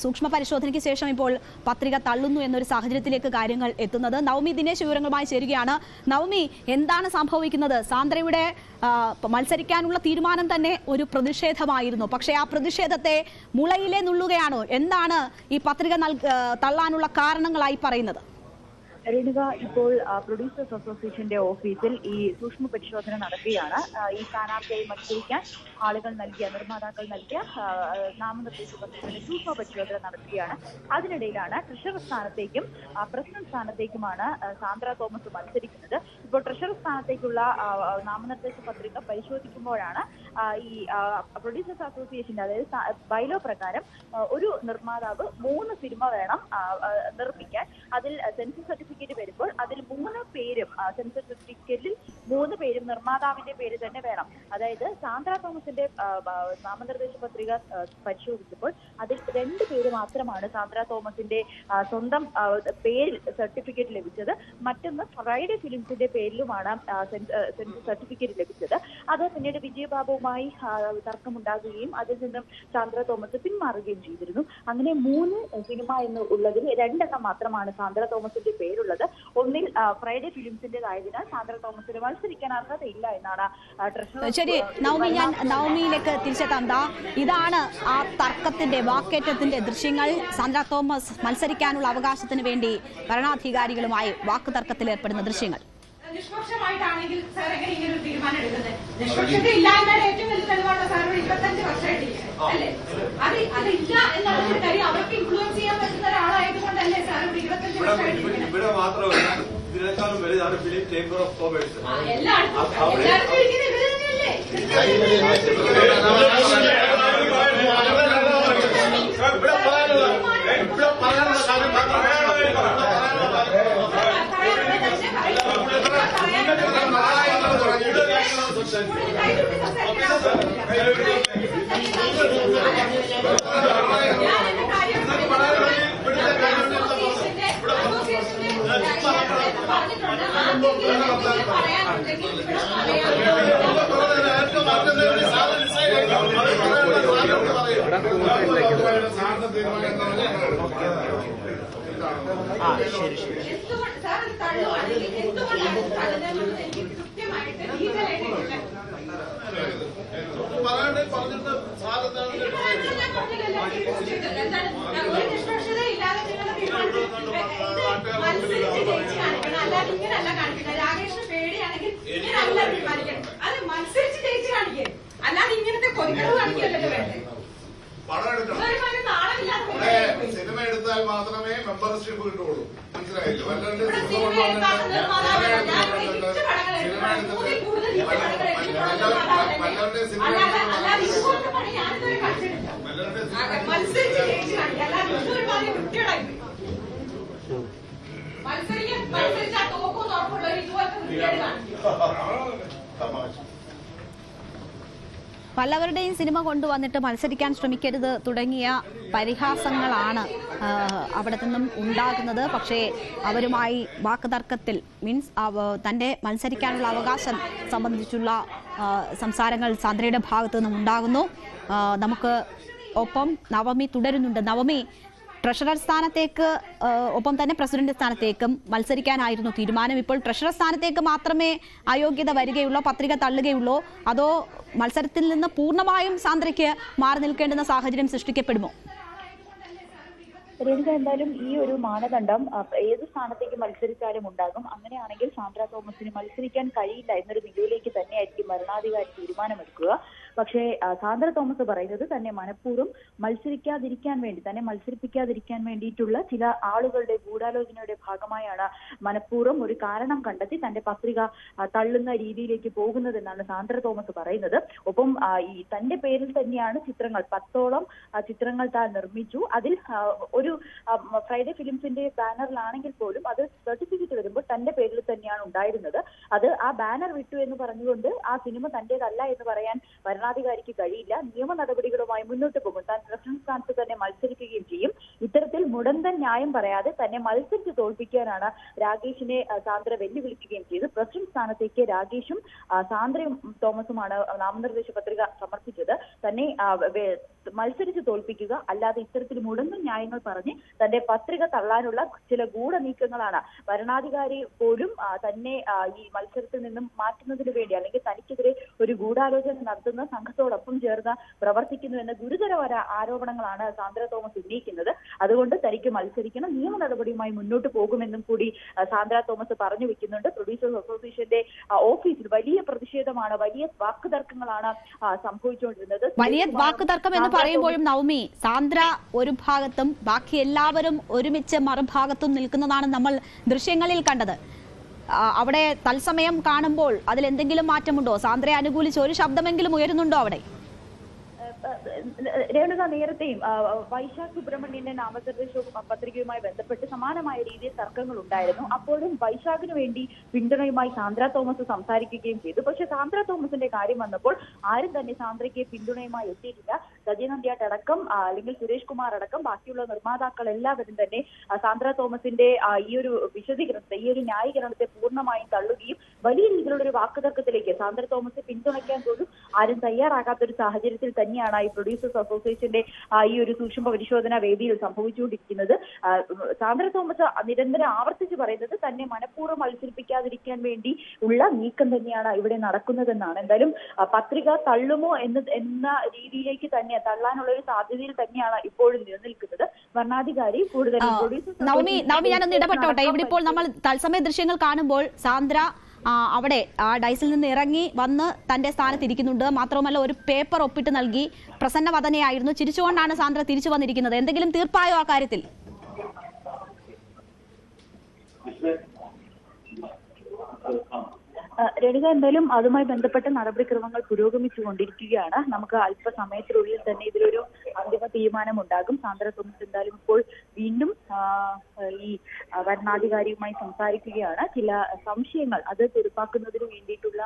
സൂക്ഷ്മ പരിശോധനയ്ക്ക് ശേഷം ഇപ്പോൾ പത്രിക തള്ളുന്നു എന്നൊരു സാഹചര്യത്തിലേക്ക് കാര്യങ്ങൾ എത്തുന്നത്. നവമി ദിനേശ് വിവരങ്ങളുമായി ചേരുകയാണ്. നവമി, എന്താണ് സംഭവിക്കുന്നത്? സാന്ദ്രയുടെ മത്സരിക്കാനുള്ള തീരുമാനം തന്നെ ഒരു പ്രതിഷേധമായിരുന്നു. പക്ഷേ ആ പ്രതിഷേധത്തെ മുളയിലെ നുള്ളുകയാണോ? എന്താണ് ഈ പത്രിക തള്ളാനുള്ള കാരണങ്ങളായി പറയുന്നത്? രേണുക, ഇപ്പോൾ പ്രൊഡ്യൂസേഴ്സ് അസോസിയേഷന്റെ ഓഫീസിൽ ഈ സൂക്ഷ്മ പരിശോധന നടക്കുകയാണ്. ഈ സ്ഥാനാർത്ഥിയായി മത്സരിക്കാൻ ആളുകൾ നൽകിയ, നിർമ്മാതാക്കൾ നൽകിയ നാമനിർദ്ദേശ പത്രികയുടെ സൂക്ഷ്മ പരിശോധന നടത്തുകയാണ്. അതിനിടയിലാണ് ട്രഷറർ സ്ഥാനത്തേക്കും പ്രസിഡന്റ് സ്ഥാനത്തേക്കുമാണ് സാന്ദ്ര തോമസ് മത്സരിക്കുന്നത്. ഇപ്പോൾ ട്രഷറർ സ്ഥാനത്തേക്കുള്ള നാമനിർദ്ദേശ പത്രിക പരിശോധിക്കുമ്പോഴാണ് ഈ പ്രൊഡ്യൂസേഴ്സ് അസോസിയേഷന്റെ, അതായത് ബൈലോ പ്രകാരം ഒരു നിർമ്മാതാവ് 3 സിനിമ വേണം നിർമ്മിക്കാൻ. അതിൽ സെൻസർ സർട്ടിഫിക്കറ്റ് വരുമ്പോൾ അതിൽ 3 പേരും, സെൻസർ സർട്ടിഫിക്കറ്റിൽ 3 പേരും നിർമ്മാതാവിന്റെ പേര് തന്നെ വേണം. അതായത് സാന്ദ്ര തോമസിന്റെ നാമനിർദ്ദേശ പത്രിക പരിശോധിച്ചപ്പോൾ അതിൽ 2 പേര് മാത്രമാണ് സാന്ദ്ര തോമസിന്റെ സ്വന്തം പേരിൽ സർട്ടിഫിക്കറ്റ് ലഭിച്ചത്. മറ്റൊന്ന് ഫ്രൈഡേ ഫിലിംസിന്റെ പേരിലുമാണ് സർട്ടിഫിക്കറ്റ് ലഭിച്ചത്. അത് പിന്നീട് വിജയബാബുവുമായി തർക്കമുണ്ടാകുകയും അതിൽ നിന്നും സാന്ദ്ര തോമസ് പിന്മാറുകയും ചെയ്തിരുന്നു. അങ്ങനെ 3 സിനിമ എന്ന് ഉള്ളതിൽ 2 എണ്ണം മാത്രമാണ് സാന്ദ്ര തോമസിന്റെ പേരുള്ളത്. ഒന്നിൽ ഫ്രൈഡേ ഫിലിംസിന്റേതായതിനാൽ സാന്ദ്ര തോമസിന് മത്സരിക്കാൻ അർഹതയില്ല എന്നാണ് ട്രഷറർ. ശരി നവമി, ഞാൻ നവമിയിലേക്ക് തിരിച്ചെത്താം. ഇതാണ് ആ തർക്കത്തിന്റെ വാക്കേറ്റത്തിന്റെ ദൃശ്യങ്ങൾ. സാന്ദ്ര തോമസ് മത്സരിക്കാനുള്ള അവകാശത്തിന് വേണ്ടി ഭരണാധികാരികളുമായി വാക്കുതർക്കത്തിൽ ഏർപ്പെടുന്ന ദൃശ്യങ്ങൾ. നിഷ്പക്ഷമായിട്ടാണെങ്കിൽ സാർ എങ്ങനെ ഇങ്ങനെ ഒരു തീരുമാനം എടുക്കുന്നത്? നിഷ്പക്ഷത ഇല്ലായ്മയുടെ ഏറ്റവും വലിയ തെളിവാണ് സാർ 25 വർഷമായിട്ട് അല്ലേ? അതില്ല എന്നുള്ള കാര്യം അവർക്ക് ഇൻഫ്ലുവൻസ് ചെയ്യാൻ പറ്റുന്ന ഒരാളായതുകൊണ്ടല്ലേ സാർ 25 വർഷമായിട്ട്? ഇവിടെ മാത്രമല്ല, ഇതിനേക്കാളും വലുതാണ് ഫിലിം ചേംബർ ഓഫ് കോമേഴ്സ്. എല്ലായിടത്തും ഇരിക്കുന്നത് ഇവര് തന്നെയല്ലേ? രാകേഷിന് പേടിയാണെങ്കിൽ ഇങ്ങനല്ല തീരുമാനിക്കണം. അത് മത്സരിച്ച് ജയിച്ച് കാണിക്കും. അല്ലാതെ ഇങ്ങനത്തെ കൊതികൾ കാണിക്കല്ലോ വേണ്ടേ? സിനിമ എടുത്താൽ മാത്രമേ മെമ്പർഷിപ്പ് കിട്ടുള്ളൂ. മനസ്സിലായില്ലേ? പലവരുടെയും സിനിമ കൊണ്ടുവന്നിട്ട് മത്സരിക്കാൻ ശ്രമിക്കരുത് തുടങ്ങിയ പരിഹാസങ്ങളാണ് അവിടെ നിന്നും ഉണ്ടാകുന്നത്. പക്ഷേ അവരുമായി വാക്കുതർക്കത്തിൽ മീൻസ് തൻ്റെ മത്സരിക്കാനുള്ള അവകാശം സംബന്ധിച്ചുള്ള സംസാരങ്ങൾ സാന്ദ്രയുടെ ഭാഗത്തു നിന്നും ഉണ്ടാകുന്നു. നമുക്ക് ഒപ്പം നവമി തുടരുന്നുണ്ട്. നവമി, ട്രഷറർ സ്ഥാനത്തേക്ക് ഒപ്പം തന്നെ പ്രസിഡന്റ് സ്ഥാനത്തേക്കും മത്സരിക്കാനായിരുന്നു തീരുമാനം. ഇപ്പോൾ ട്രഷറർ സ്ഥാനത്തേക്ക് മാത്രമേ അയോഗ്യത വരികയുള്ളൂ, പത്രിക തള്ളുകയുള്ളൂ, അതോ മത്സരത്തിൽ നിന്ന് പൂർണ്ണമായും സാന്ദ്രയ്ക്ക് മാറി നിൽക്കേണ്ടുന്ന സാഹചര്യം സൃഷ്ടിക്കപ്പെടുമോ? രേണുക, എന്തായാലും ഈ ഒരു മാനദണ്ഡം ഏത് സ്ഥാനത്തേക്ക് മത്സരിച്ചാലും ഉണ്ടാകും. അങ്ങനെയാണെങ്കിൽ സാന്ദ്ര തോമസിന് മത്സരിക്കാൻ കഴിയില്ല എന്നൊരു നിലയിലേക്ക് തന്നെയായിരിക്കും ഭരണാധികാരി തീരുമാനമെടുക്കുക. പക്ഷേ സാന്ദ്ര തോമസ് പറയുന്നത് തന്നെ മനഃപൂർവ്വം തന്നെ മത്സരിപ്പിക്കാതിരിക്കാൻ വേണ്ടിയിട്ടുള്ള ചില ആളുകളുടെ ഗൂഢാലോചനയുടെ ഭാഗമായാണ് മനഃപൂർവ്വം ഒരു കാരണം കണ്ടെത്തി തന്റെ പത്രിക തള്ളുന്ന രീതിയിലേക്ക് പോകുന്നതെന്നാണ് സാന്ദ്ര തോമസ് പറയുന്നത്. ഒപ്പം ഈ തന്റെ പേരിൽ തന്നെയാണ് ചിത്രങ്ങൾ 10ഓളം ചിത്രങ്ങൾ താൻ നിർമ്മിച്ചു. അതിൽ ഒരു ഫ്രൈഡേ ഫിലിംസിന്റെ ബാനറിലാണെങ്കിൽ പോലും അത് സർട്ടിഫിക്കറ്റ് വരുമ്പോൾ തന്റെ പേരിൽ തന്നെയാണ് ഉണ്ടായിരുന്നത്. അത് ആ ബാനർ വിട്ടു എന്ന് പറഞ്ഞുകൊണ്ട് ആ സിനിമ തന്റേതല്ല എന്ന് പറയാൻ ഭരണാധികാരിക്ക് കഴിയില്ല. നിയമ നടപടികളുമായി മുന്നോട്ട് പോകും. താൻ പ്രസിഡന്റ് സ്ഥാനത്ത് തന്നെ മത്സരിക്കുകയും ചെയ്യും. ഇത്തരത്തിൽ മുടന്തൻ ന്യായം പറയാതെ തന്നെ മത്സരിച്ച് തോൽപ്പിക്കാനാണ് രാകേഷിനെ സാന്ദ്ര വെല്ലുവിളിക്കുകയും ചെയ്ത് പ്രസിഡന്റ് സ്ഥാനത്തേക്ക് രാകേഷും സാന്ദ്രയും തോമസുമാണ് നാമനിർദ്ദേശ പത്രിക സമർപ്പിച്ചത്. തന്നെ മത്സരിച്ച് തോൽപ്പിക്കുക, അല്ലാതെ ഇത്തരത്തിൽ മുടന്തൻ ന്യായങ്ങൾ പറഞ്ഞ് തന്റെ പത്രിക തള്ളാനുള്ള ചില ഗൂഢനീക്കങ്ങളാണ് ഭരണാധികാരി പോലും തന്നെ ഈ മത്സരത്തിൽ നിന്നും മാറ്റുന്നതിന് വേണ്ടി അല്ലെങ്കിൽ തനിക്കെതിരെ ഒരു ഗൂഢാലോചന നടത്തുന്ന സംഘത്തോടൊപ്പം ചേർന്ന് പ്രവർത്തിക്കുന്നു എന്ന ഗുരുതരമായ ആരോപണങ്ങളാണ് സാന്ദ്ര തോമസ് ഉന്നയിക്കുന്നത്. അതുകൊണ്ട് തനിക്ക് മത്സരിക്കണം, നിയമ നടപടിയുമായി മുന്നോട്ട് പോകുമെന്നും കൂടി സാന്ദ്ര തോമസ് പറഞ്ഞു വെക്കുന്നുണ്ട്. പ്രൊഡ്യൂസേഴ്സ് അസോസിയേഷന്റെ ഓഫീസിൽ വലിയ പ്രതിഷേധമാണ്, വലിയ വാക്കുതർക്കങ്ങളാണ് സംഭവിച്ചുകൊണ്ടിരുന്നത്. വലിയ വാക്കുതർക്കം എന്ന് പറയുമ്പോഴും നവമി, സാന്ദ്ര ഒരു ഭാഗത്തും ബാക്കി എല്ലാവരും ഒരുമിച്ച് മറുഭാഗത്തും നിൽക്കുന്നതാണ് നമ്മൾ ദൃശ്യങ്ങളിൽ കണ്ടത്. അവിടെ തത്സമയം കാണുമ്പോൾ അതിൽ എന്തെങ്കിലും മാറ്റമുണ്ടോ? സാന്ദ്രയെ അനുകൂലിച്ച് ഒരു ശബ്ദമെങ്കിലും ഉയരുന്നുണ്ടോ അവിടെ? രേണുക നേരത്തെയും വൈശാഖ് സുബ്രഹ്മണ്യന്റെ നാമനിർദ്ദേശ പത്രികയുമായി ബന്ധപ്പെട്ട് സമാനമായ രീതിയിൽ തർക്കങ്ങൾ ഉണ്ടായിരുന്നു. അപ്പോഴും വൈശാഖിന് വേണ്ടി പിന്തുണയുമായി സാന്ദ്ര തോമസ് സംസാരിക്കുകയും ചെയ്തു. പക്ഷെ സാന്ദ്ര തോമസിന്റെ കാര്യം വന്നപ്പോൾ ആരും തന്നെ സാന്ദ്രയ്ക്ക് പിന്തുണയുമായി എത്തിയിട്ടില്ല. സജി നന്ദ്യാട്ട് അടക്കം അല്ലെങ്കിൽ സുരേഷ് കുമാർ അടക്കം ബാക്കിയുള്ള നിർമ്മാതാക്കൾ എല്ലാവരും തന്നെ സാന്ദ്ര തോമസിന്റെ ഈ ഒരു വിശദീകരണത്തെ, ഈ ഒരു ന്യായീകരണത്തെ പൂർണ്ണമായും തള്ളുകയും വലിയ രീതിയിലുള്ള ഒരു വാക്കുതർക്കത്തിലേക്ക് സാന്ദ്ര തോമസ് പിന്തുണയ്ക്കാൻ പോലും ആരും തയ്യാറാകാത്തൊരു സാഹചര്യത്തിൽ തന്നെയാണ് ഈ പ്രൊഡ്യൂസേഴ്സ് അസോസിയേഷന്റെ ഈ ഒരു സൂക്ഷ്മ പരിശോധന വേദിയിൽ സംഭവിച്ചുകൊണ്ടിരിക്കുന്നത്. സാന്ദ്ര തോമസ് നിരന്തരം ആവർത്തിച്ച് പറയുന്നത് തന്നെ മനഃപൂർവ്വം മത്സരിപ്പിക്കാതിരിക്കാൻ വേണ്ടി ഉള്ള നീക്കം തന്നെയാണ് ഇവിടെ നടക്കുന്നതെന്നാണ്. എന്തായാലും പത്രിക തള്ളുമോ എന്ന രീതിയിലേക്ക് തന്നെ തള്ളാനുള്ള ഒരു സാധ്യതയിൽ തന്നെയാണ് ഇപ്പോഴും നിലനിൽക്കുന്നത്. ഭരണാധികാരി കൂടുതലും നവമി ഞാനൊന്ന് ഇടപെട്ടോട്ടെ. ഇവിടെ ഇപ്പോൾ നമ്മൾ തത്സമയ ദൃശ്യങ്ങൾ കാണുമ്പോൾ സാന്ദ്ര അവിടെ ഡൈസിൽ നിന്ന് ഇറങ്ങി വന്ന് തന്റെ സ്ഥാനത്തിരിക്കുന്നുണ്ട്. മാത്രവുമല്ല ഒരു പേപ്പർ ഒപ്പിട്ട് നൽകി പ്രസന്നവദനയായിരുന്നു. ചിരിച്ചുകൊണ്ടാണ് സാന്ദ്ര തിരിച്ചു വന്നിരിക്കുന്നത്. എന്തെങ്കിലും തീർപ്പായോ ആ കാര്യത്തിൽ? രേണുക, എന്തായാലും അതുമായി ബന്ധപ്പെട്ട നടപടിക്രമങ്ങൾ പുരോഗമിച്ചുകൊണ്ടിരിക്കുകയാണ്. നമുക്ക് അല്പസമയത്തിനുള്ളിൽ തന്നെ ഇതിലൊരു അന്തിമ തീരുമാനം ഉണ്ടാകും. സാന്ദ്ര തോമസ് എന്തായാലും ഇപ്പോൾ വീണ്ടും ഈ വരണാധികാരിയുമായി സംസാരിക്കുകയാണ്. ചില സംശയങ്ങൾ അത് തീർപ്പാക്കുന്നതിന് വേണ്ടിയിട്ടുള്ള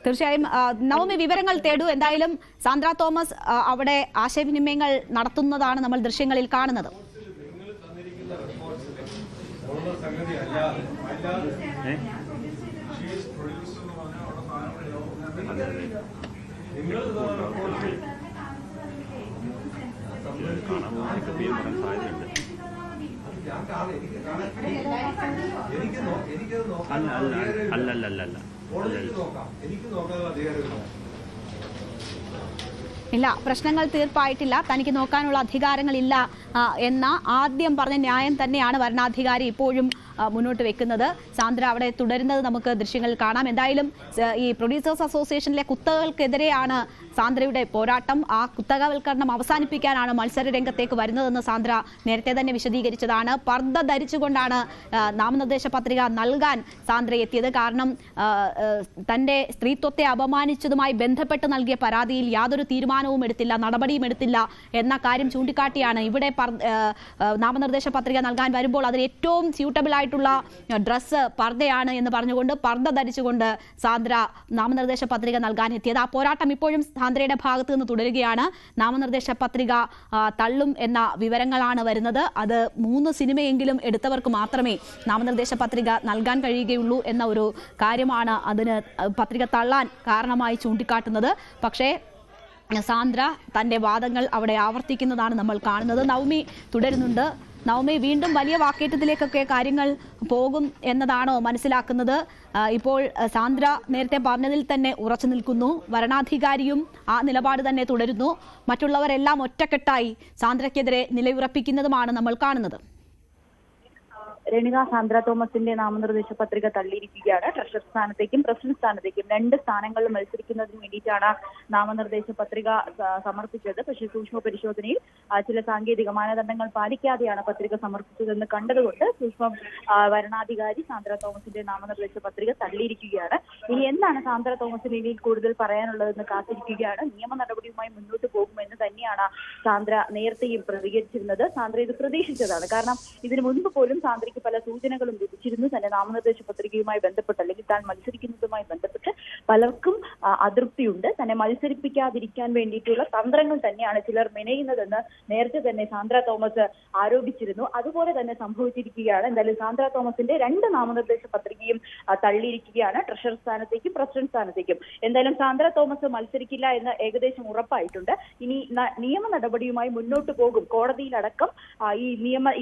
തീർച്ചയായും നവമി വിവരങ്ങൾ തേടൂ. എന്തായാലും സാന്ദ്ര തോമസ് അവിടെ ആശയവിനിമയങ്ങൾ നടത്തുന്നതാണ് നമ്മൾ ദൃശ്യങ്ങളിൽ കാണുന്നത്. ഇല്ല, പ്രശ്നങ്ങൾ തീർപ്പായിട്ടില്ല, തനിക്ക് നോക്കാനുള്ള അധികാരങ്ങളില്ല എന്ന ആദ്യം പറഞ്ഞ ന്യായം തന്നെയാണ് വരണാധികാരി ഇപ്പോഴും മുന്നോട്ട് വെക്കുന്നത്. സാന്ദ്ര അവിടെ തുടരുന്നത് നമുക്ക് ദൃശ്യങ്ങളിൽ കാണാം. എന്തായാലും ഈ പ്രൊഡ്യൂസേഴ്സ് അസോസിയേഷനിലെ കുത്തകകൾക്കെതിരെയാണ് സാന്ദ്രയുടെ പോരാട്ടം. ആ കുത്തകവൽക്കരണം അവസാനിപ്പിക്കാനാണ് മത്സര രംഗത്തേക്ക് വരുന്നതെന്ന് സാന്ദ്ര നേരത്തെ തന്നെ വിശദീകരിച്ചതാണ്. പർദ്ദ ധരിച്ചുകൊണ്ടാണ് നാമനിർദ്ദേശ പത്രിക നൽകാൻ സാന്ദ്ര എത്തിയത്. കാരണം തന്റെ സ്ത്രീത്വത്തെ അപമാനിച്ചതുമായി ബന്ധപ്പെട്ട് നൽകിയ പരാതിയിൽ യാതൊരു തീരുമാനവും എടുത്തില്ല, നടപടിയും എടുത്തില്ല എന്ന കാര്യം ചൂണ്ടിക്കാട്ടിയാണ് ഇവിടെ നാമനിർദ്ദേശ പത്രിക നൽകാൻ വരുമ്പോൾ അതിന് ഏറ്റവും സ്യൂട്ടബിൾ ആയിട്ടുള്ള ഡ്രസ്സ് പർദ്ദയാണ് എന്ന് പറഞ്ഞുകൊണ്ട് പർദ്ദ ധരിച്ചുകൊണ്ട് സാന്ദ്ര നാമനിർദ്ദേശ പത്രിക നൽകാൻ എത്തിയത്. ആ പോരാട്ടം ഇപ്പോഴും സാന്ദ്രയുടെ ഭാഗത്ത് നിന്ന് തുടരുകയാണ്. നാമനിർദ്ദേശ പത്രിക തള്ളും എന്ന വിവരങ്ങളാണ് വരുന്നത്. അത് 3 സിനിമയെങ്കിലും എടുത്തവർക്ക് മാത്രമേ നാമനിർദ്ദേശ പത്രിക നൽകാൻ കഴിയുകയുള്ളൂ എന്ന ഒരു കാര്യമാണ് അതിന് പത്രിക തള്ളാൻ കാരണമായി ചൂണ്ടിക്കാട്ടുന്നത്. പക്ഷേ സാന്ദ്ര തന്റെ വാദങ്ങൾ അവിടെ ആവർത്തിക്കുന്നതാണ് നമ്മൾ കാണുന്നത്. നവമി തുടരുന്നുണ്ട്. നവമി, വീണ്ടും വലിയ വാക്കേറ്റത്തിലേക്കൊക്കെ കാര്യങ്ങൾ പോകും എന്നതാണോ മനസ്സിലാക്കുന്നത്? ഇപ്പോൾ സാന്ദ്ര നേരത്തെ പറഞ്ഞതിൽ തന്നെ ഉറച്ചു നിൽക്കുന്നു. വരണാധികാരിയും ആ നിലപാട് തന്നെ തുടരുന്നു. മറ്റുള്ളവരെല്ലാം ഒറ്റക്കെട്ടായി സാന്ദ്രയ്ക്കെതിരെ നിലയുറപ്പിക്കുന്നതുമാണ് നമ്മൾ കാണുന്നത്. രേണുക, സാന്ദ്ര തോമസിന്റെ നാമനിർദ്ദേശ പത്രിക തള്ളിയിരിക്കുകയാണ്. ട്രഷറർ സ്ഥാനത്തേക്കും പ്രസിഡന്റ് സ്ഥാനത്തേക്കും 2 സ്ഥാനങ്ങളിൽ മത്സരിക്കുന്നതിന് വേണ്ടിയിട്ടാണ് നാമനിർദ്ദേശ പത്രിക സമർപ്പിച്ചത്. പക്ഷേ സൂക്ഷ്മ പരിശോധനയിൽ ചില സാങ്കേതിക മാനദണ്ഡങ്ങൾ പാലിക്കാതെയാണ് പത്രിക സമർപ്പിച്ചതെന്ന് കണ്ടതുകൊണ്ട് വരണാധികാരി സാന്ദ്ര തോമസിന്റെ നാമനിർദ്ദേശ പത്രിക തള്ളിയിരിക്കുകയാണ്. ഇനി എന്താണ് സാന്ദ്ര തോമസിന് ഇനി കൂടുതൽ പറയാനുള്ളതെന്ന് കാത്തിരിക്കുകയാണ്. നിയമ നടപടിയുമായി മുന്നോട്ട് പോകുമെന്ന് തന്നെയാണ് സാന്ദ്ര നേരത്തെയും പ്രതികരിച്ചിരുന്നത്. സാന്ദ്ര ഇത് പ്രതീക്ഷിച്ചതാണ്. കാരണം ഇതിനു മുൻപ് പോലും സാന്ദ്രയ്ക്ക് പല സൂചനകളും ലഭിച്ചിരുന്നു. തന്നെ നാമനിർദ്ദേശ പത്രികയുമായി ബന്ധപ്പെട്ട് അല്ലെങ്കിൽ താൻ മത്സരിക്കുന്നതുമായി ബന്ധപ്പെട്ട് പലർക്കും അതൃപ്തിയുണ്ട്. തന്നെ മത്സരിപ്പിക്കാതിരിക്കാൻ വേണ്ടിയിട്ടുള്ള തന്ത്രങ്ങൾ തന്നെയാണ് ചിലർ മെനയുന്നതെന്ന് നേരത്തെ തന്നെ സാന്ദ്ര തോമസ് ആരോപിച്ചിരുന്നു. അതുപോലെ തന്നെ സംഭവിച്ചിരിക്കുകയാണ്. എന്തായാലും സാന്ദ്ര തോമസിന്റെ 2 നാമനിർദ്ദേശ പത്രികയും തള്ളിയിരിക്കുകയാണ്, ട്രഷറർ സ്ഥാനത്തേക്കും പ്രസിഡന്റ് സ്ഥാനത്തേക്കും. എന്തായാലും സാന്ദ്ര തോമസ് മത്സരിക്കില്ല എന്ന് ഏകദേശം ഉറപ്പായിട്ടുണ്ട്. ഇനി നിയമ നടപടിയുമായി മുന്നോട്ട് പോകും. കോടതിയിലടക്കം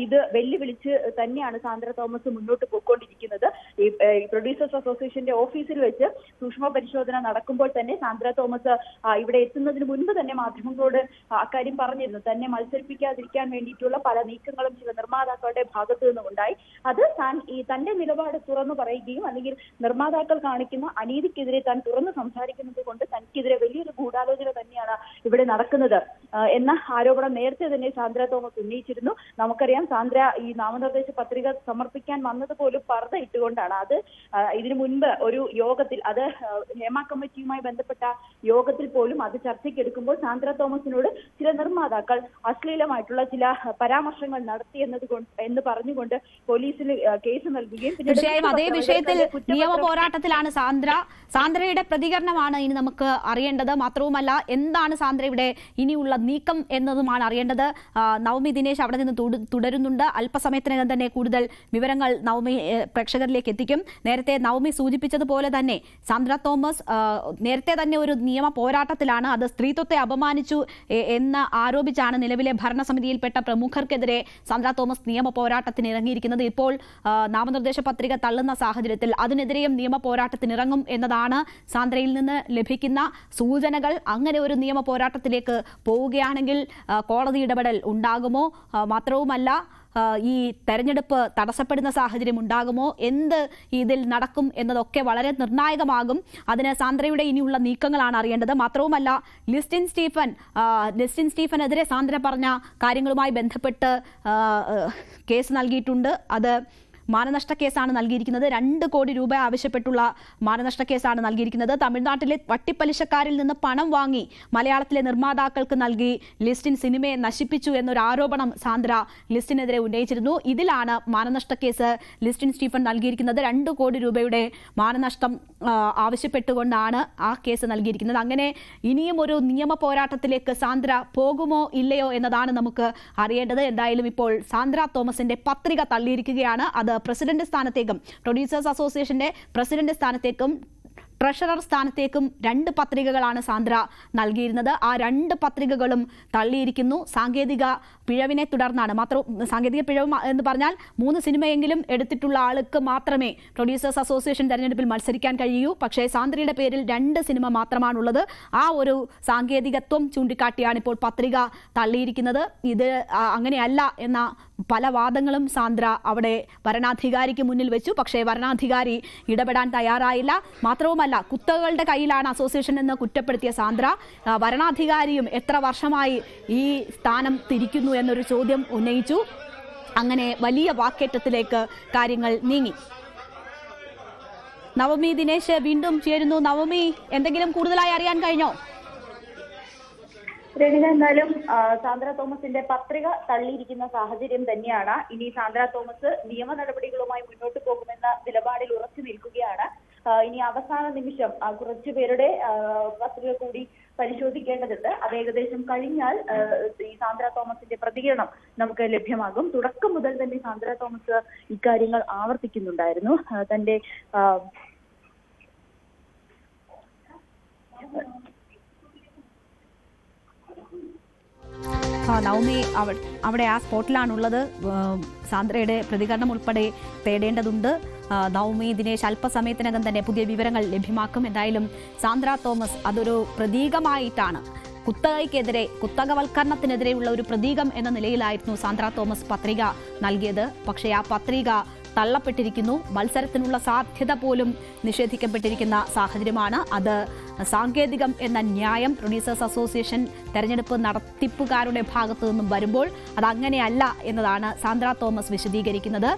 ഇത് വെല്ലുവിളിച്ച് തന്നെയാണ് സാന്ദ്ര തോമസ് മുന്നോട്ട് പോയിക്കൊണ്ടിരിക്കുന്നത്. ഈ പ്രൊഡ്യൂസേഴ്സ് അസോസിയേഷന്റെ ഓഫീസിൽ വെച്ച് സൂക്ഷ്മ പരിശോധന നടക്കുമ്പോൾ തന്നെ സാന്ദ്ര തോമസ് ഇവിടെ എത്തുന്നതിന് മുൻപ് തന്നെ മാധ്യമങ്ങളോട് അക്കാര്യം പറഞ്ഞിരുന്നു. തന്നെ മത്സരിപ്പിക്കാതിരിക്കാൻ വേണ്ടിയിട്ടുള്ള പല നീക്കങ്ങളും ചില നിർമ്മാതാക്കളുടെ ഭാഗത്തു നിന്നും ഉണ്ടായി. അത് തന്റെ നിലപാട് തുറന്നു പറയുകയും അല്ലെങ്കിൽ നിർമ്മാതാക്കൾ കാണിക്കുന്ന അനീതിക്കെതിരെ താൻ തുറന്ന് സംസാരിക്കുന്നത് കൊണ്ട് തനിക്കെതിരെ വലിയൊരു ഗൂഢാലോചന തന്നെയാണ് ഇവിടെ നടക്കുന്നത് എന്ന ആരോപണം നേരത്തെ തന്നെ സാന്ദ്ര തോമസ് ഉന്നയിച്ചിരുന്നു. നമുക്കറിയാം സാന്ദ്ര ഈ നാമനിർദ്ദേശ പത്രിക സമർപ്പിക്കാൻ വന്നത് പോലും പർദ്ദ ഇട്ടുകൊണ്ടാണ്. അത് ഇതിനു മുൻപ് ഒരു യോഗത്തിൽ, അത് ഹേമ കമ്മിറ്റിയുമായി ബന്ധപ്പെട്ട യോഗത്തിൽ പോലും അത് ചർച്ചയ്ക്കെടുക്കുമ്പോൾ സാന്ദ്ര തോമസിനോട് ചില നിർമ്മാതാക്കൾ അശ്ലീലമായിട്ടുള്ള ചില പരാമർശങ്ങൾ നടത്തി എന്ന് പറഞ്ഞുകൊണ്ട് പോലീസിന് കേസ് നൽകുകയും തീർച്ചയായും അതേ വിഷയത്തിൽ നിയമ പോരാട്ടത്തിലാണ് സാന്ദ്രയുടെ പ്രതികരണമാണ് ഇനി നമുക്ക് അറിയേണ്ടത്. മാത്രവുമല്ല എന്താണ് സാന്ദ്രയുടെ ഇനിയുള്ള നീക്കം എന്നതുമാണ് അറിയേണ്ടത്. നവമി ദിനേശ് അവിടെ നിന്ന് തുടരുന്നുണ്ട്. അല്പസമയത്തിനകം തന്നെ കൂടുതൽ വിവരങ്ങൾ നവമി പ്രേക്ഷകരിലേക്ക് എത്തിക്കും. നേരത്തെ നവമി സൂചിപ്പിച്ചതുപോലെ തന്നെ സാന്ദ്ര തോമസ് നേരത്തെ തന്നെ ഒരു നിയമ പോരാട്ടത്തിലാണ്. അത് സ്ത്രീത്വത്തെ അപമാനിച്ചു എന്ന് ആരോപിച്ചാണ് നിലവിലെ ഭരണസമിതിയിൽപ്പെട്ട പ്രമുഖർക്കെതിരെ സാന്ദ്ര തോമസ് നിയമ പോരാട്ടത്തിന് ഇറങ്ങിയിരിക്കുന്നത്. ഇപ്പോൾ നാമനിർദ്ദേശ പത്രിക തള്ളുന്ന സാഹചര്യത്തിൽ അതിനെതിരെയും നിയമ പോരാട്ടത്തിനിറങ്ങും എന്നതാണ് സാന്ദ്രയിൽ നിന്ന് ലഭിക്കുന്ന സൂചനകൾ. അങ്ങനെ ഒരു നിയമ പോരാട്ടത്തിലേക്ക് പോവുകയാണെങ്കിൽ കോടതി ഇടപെടൽ ഉണ്ടാകുമോ? മാത്രവുമല്ല ഈ തെരഞ്ഞെടുപ്പ് തടസ്സപ്പെടുന്ന സാഹചര്യം ഉണ്ടാകുമോ? എന്ത് ഇതിൽ നടക്കും എന്നതൊക്കെ വളരെ നിർണായകമാകും. അതിന് സാന്ദ്രയുടെ ഇനിയുള്ള നീക്കങ്ങളാണ് അറിയേണ്ടത്. മാത്രവുമല്ല ലിസ്റ്റിൻ സ്റ്റീഫനെതിരെ സാന്ദ്ര പറഞ്ഞ കാര്യങ്ങളുമായി ബന്ധപ്പെട്ട് കേസ് നൽകിയിട്ടുണ്ട്. അത് മാനനഷ്ട കേസാണ് നൽകിയിരിക്കുന്നത്. 2 കോടി രൂപ ആവശ്യപ്പെട്ടുള്ള മാനനഷ്ട കേസാണ് നൽകിയിരിക്കുന്നത്. തമിഴ്നാട്ടിലെ വട്ടിപ്പലിശക്കാരിൽ നിന്ന് പണം വാങ്ങി മലയാളത്തിലെ നിർമ്മാതാക്കൾക്ക് നൽകി ലിസ്റ്റിൻ സിനിമയെ നശിപ്പിച്ചു എന്നൊരു ആരോപണം സാന്ദ്ര ലിസ്റ്റിനെതിരെ ഉന്നയിച്ചിരുന്നു. ഇതിലാണ് മാനനഷ്ട കേസ് ലിസ്റ്റിൻ സ്റ്റീഫൻ നൽകിയിരിക്കുന്നത്. 2 കോടി രൂപയുടെ മാനനഷ്ടം ആവശ്യപ്പെട്ടുകൊണ്ടാണ് ആ കേസ് നൽകിയിരിക്കുന്നത്. അങ്ങനെ ഇനിയും ഒരു നിയമ പോരാട്ടത്തിലേക്ക് സാന്ദ്ര പോകുമോ ഇല്ലയോ എന്നതാണ് നമുക്ക് അറിയേണ്ടത്. എന്തായാലും ഇപ്പോൾ സാന്ദ്ര തോമസിന്റെ പത്രിക തള്ളിയിരിക്കുകയാണ്. അത് പ്രസിഡന്റ് സ്ഥാനത്തേക്കും പ്രൊഡ്യൂസേഴ്സ് അസോസിയേഷന്റെ പ്രസിഡന്റ് സ്ഥാനത്തേക്കും ട്രഷറർ സ്ഥാനത്തേക്കും 2 പത്രികകളാണ് സാന്ദ്ര നൽകിയിരുന്നത്. ആ 2 പത്രികകളും തള്ളിയിരിക്കുന്നു. സാങ്കേതിക പിഴവിനെ തുടർന്നാണ്. സാങ്കേതിക പിഴവ് എന്ന് പറഞ്ഞാൽ 3 സിനിമയെങ്കിലും എടുത്തിട്ടുള്ള ആൾക്ക് മാത്രമേ പ്രൊഡ്യൂസേഴ്സ് അസോസിയേഷൻ തെരഞ്ഞെടുപ്പിൽ മത്സരിക്കാൻ കഴിയൂ. പക്ഷേ സാന്ദ്രയുടെ പേരിൽ 2 സിനിമ മാത്രമാണുള്ളത്. ആ ഒരു സാങ്കേതികത്വം ചൂണ്ടിക്കാട്ടിയാണ് ഇപ്പോൾ പത്രിക തള്ളിയിരിക്കുന്നത്. ഇത് അങ്ങനെയല്ല എന്ന പല വാദങ്ങളും സാന്ദ്ര അവിടെ വരണാധികാരിക്ക് മുന്നിൽ വെച്ചു. പക്ഷേ വരണാധികാരി ഇടപെടാൻ തയ്യാറായില്ല. മാത്രവുമല്ല കുത്തകളുടെ കയ്യിലാണ് അസോസിയേഷൻ എന്ന് കുറ്റപ്പെടുത്തിയ സാന്ദ്ര വരണാധികാരിയും എത്ര വർഷമായി ഈ സ്ഥാനം തിരിക്കുന്നു എന്നൊരു ചോദ്യം ഉന്നയിച്ചു. അങ്ങനെ വലിയ വാക്കേറ്റത്തിലേക്ക് കാര്യങ്ങൾ നീങ്ങി. നവമി ദിനേശ് വീണ്ടും ചേരുന്നു. നവമി, എന്തെങ്കിലും കൂടുതലായി അറിയാൻ കഴിഞ്ഞോ? രേണുക, എന്നാലും സാന്ദ്ര തോമസിന്റെ പത്രിക തള്ളിയിരിക്കുന്ന സാഹചര്യം തന്നെയാണ്. ഇനി സാന്ദ്ര തോമസ് നിയമ നടപടികളുമായി മുന്നോട്ട് പോകുമെന്ന നിലപാടിൽ ഉറച്ചു നിൽക്കുകയാണ്. ഇനി അവസാന നിമിഷം കുറച്ചുപേരുടെ പത്രിക കൂടി പരിശോധിക്കേണ്ടതുണ്ട്. അത് ഏകദേശം കഴിഞ്ഞാൽ ഈ സാന്ദ്ര തോമസിന്റെ പ്രതികരണം നമുക്ക് ലഭ്യമാകും. തുടക്കം മുതൽ തന്നെ സാന്ദ്ര തോമസ് ഇക്കാര്യങ്ങൾ ആവർത്തിക്കുന്നുണ്ടായിരുന്നു. തന്റെ നവമി അവിടെ ആ സ്പോട്ടിലാണുള്ളത്. സാന്ദ്രയുടെ പ്രതികരണം ഉൾപ്പെടെ തേടേണ്ടതുണ്ട്. നവമി ദിനേശ് അല്പസമയത്തിനകം തന്നെ പുതിയ വിവരങ്ങൾ ലഭ്യമാക്കും. എന്തായാലും സാന്ദ്ര തോമസ് അതൊരു പ്രതീകമായിട്ടാണ് കുത്തകവൽക്കരണത്തിനെതിരെയുള്ള ഒരു പ്രതീകം എന്ന നിലയിലായിരുന്നു സാന്ദ്ര തോമസ് പത്രിക നൽകിയത്. പക്ഷേ ആ പത്രിക തള്ളപ്പെട്ടിരിക്കുന്നു. മത്സരത്തിനുള്ള സാധ്യത പോലും നിഷേധിക്കപ്പെട്ടിരിക്കുന്ന സാഹചര്യമാണ്. അത് സാങ്കേതികം എന്ന ന്യായം പ്രൊഡ്യൂസേഴ്സ് അസോസിയേഷൻ തെരഞ്ഞെടുപ്പ് നടത്തിപ്പുകാരുടെ ഭാഗത്തു നിന്നും വരുമ്പോൾ അതങ്ങനെയല്ല എന്നതാണ് സാന്ദ്ര തോമസ് വിശദീകരിക്കുന്നത്.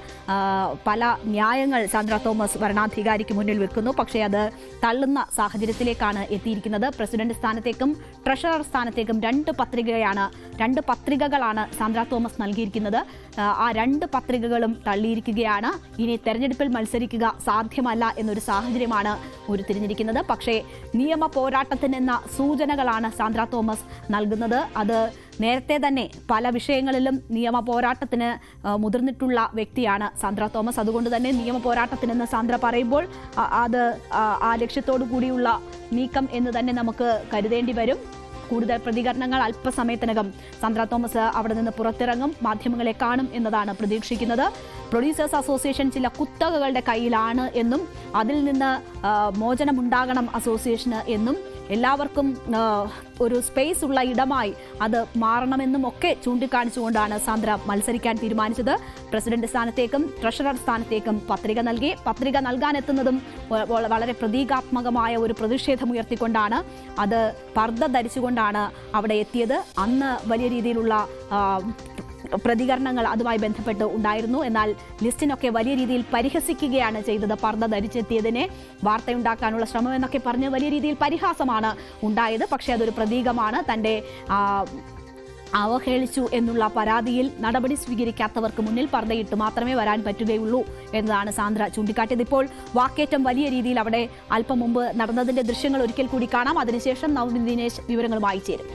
പല ന്യായങ്ങൾ സാന്ദ്ര തോമസ് വരണാധികാരിക്ക് മുന്നിൽ വെക്കുന്നു. പക്ഷേ അത് തള്ളുന്ന സാഹചര്യത്തിലേക്കാണ് എത്തിയിരിക്കുന്നത്. പ്രസിഡന്റ് സ്ഥാനത്തേക്കും ട്രഷറർ സ്ഥാനത്തേക്കും 2 പത്രികകളാണ് സാന്ദ്ര തോമസ് നൽകിയിരിക്കുന്നത്. ആ 2 പത്രികകളും തള്ളിയിരിക്കുകയാണ്. ഇനി തെരഞ്ഞെടുപ്പിൽ മത്സരിക്കുക സാധ്യമല്ല എന്നൊരു സാഹചര്യമാണ് ഉരുത്തിരിഞ്ഞിരിക്കുന്നത്. പക്ഷേ നിയമ പോരാട്ടത്തിനെന്ന സൂചനകളാണ് സാന്ദ്ര തോമസ് നൽകുന്നത്. അത് നേരത്തെ തന്നെ പല വിഷയങ്ങളിലും നിയമ പോരാട്ടത്തിന് മുതിർന്നിട്ടുള്ള വ്യക്തിയാണ് സാന്ദ്ര തോമസ്. അതുകൊണ്ട് തന്നെ നിയമ പോരാട്ടത്തിനെന്ന് സാന്ദ്ര പറയുമ്പോൾ അത് ആ ലക്ഷ്യത്തോടു കൂടിയുള്ള നീക്കം എന്ന് തന്നെ നമുക്ക് കരുതേണ്ടി വരും. കൂടുതൽ പ്രതികരണങ്ങൾ അല്പസമയത്തിനകം സാന്ദ്ര തോമസ് അവിടെ നിന്ന് പുറത്തിറങ്ങും, മാധ്യമങ്ങളെ കാണും എന്നതാണ് പ്രതീക്ഷിക്കുന്നത്. പ്രൊഡ്യൂസേഴ്സ് അസോസിയേഷൻ ചില കുത്തകകളുടെ കയ്യിലാണ് എന്നും അതിൽ നിന്ന് മോചനമുണ്ടാകണം അസോസിയേഷന് എന്നും എല്ലാവർക്കും ഒരു സ്പേസ് ഉള്ള ഇടമായി അത് മാറണമെന്നും ഒക്കെ ചൂണ്ടിക്കാണിച്ചുകൊണ്ടാണ് സാന്ദ്ര മത്സരിക്കാൻ തീരുമാനിച്ചത്. പ്രസിഡന്റ് സ്ഥാനത്തേക്കും ട്രഷറർ സ്ഥാനത്തേക്കും പത്രിക നൽകി. പത്രിക നൽകാനെത്തുന്നതും വളരെ പ്രതീകാത്മകമായ ഒരു പ്രതിഷേധമുയർത്തിക്കൊണ്ടാണ്, അത് പർദ്ദ ധരിച്ചുകൊണ്ടാണ് അവിടെ എത്തിയത്. അന്ന് വലിയ രീതിയിലുള്ള പ്രതികരണങ്ങൾ അതുമായി ബന്ധപ്പെട്ട് ഉണ്ടായിരുന്നു. എന്നാൽ ലിസ്റ്റിനൊക്കെ വലിയ രീതിയിൽ പരിഹസിക്കുകയാണ് ചെയ്തത്. പർദ്ദ ധരിച്ചെത്തിയതിനെ വാർത്തയുണ്ടാക്കാനുള്ള ശ്രമം എന്നൊക്കെ പറഞ്ഞ് വലിയ രീതിയിൽ പരിഹാസമാണ് ഉണ്ടായത്. പക്ഷേ അതൊരു പ്രതീകമാണ്. തൻ്റെ അവഹേളിച്ചു എന്നുള്ള പരാതിയിൽ നടപടി സ്വീകരിക്കാത്തവർക്ക് മുന്നിൽ പർദ്ദയിട്ട് മാത്രമേ വരാൻ പറ്റുകയുള്ളൂ എന്നതാണ് സാന്ദ്ര ചൂണ്ടിക്കാട്ടിയത്. ഇപ്പോൾ വാക്കേറ്റം വലിയ രീതിയിൽ അവിടെ അല്പം മുമ്പ് നടന്നതിന്റെ ദൃശ്യങ്ങൾ ഒരിക്കൽ കൂടി കാണാം. അതിനുശേഷം നവമിൻ ദിനേശ് വിവരങ്ങളുമായി ചേരും.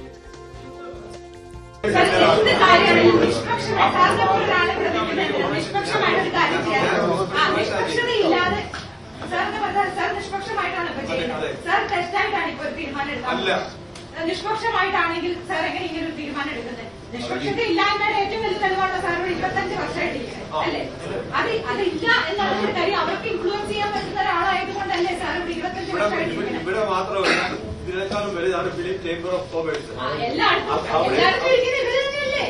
നിഷ്പക്ഷമായിട്ടാണെങ്കിൽ സാർ എങ്ങനെ ഇങ്ങനെ ഒരു തീരുമാനം എടുക്കുന്നത്? നിഷ്പക്ഷത ഇല്ലായ്മയുടെ ഏറ്റവും വലിയ തെളിവാണ് സാർ 25 വർഷമായിട്ടില്ലേ അല്ലേ? അതില്ല എന്നുള്ള കാര്യം അവർക്ക് ഇൻഫ്ലുവൻസ് ചെയ്യാൻ പറ്റുന്ന ഒരാളായതുകൊണ്ടല്ലേ സാർ 25 വർഷമായിട്ടിരിക്കുന്നത്? ഇവിടെ മാത്രമല്ല, ഇതിനേക്കാളും വലുതാണ് ഫിലിം ചേംബർ ഓഫ് കോമേഴ്സ്. എല്ലാവർക്കും ഇരിക്കുന്ന ഇവര് തന്നെയല്ലേ?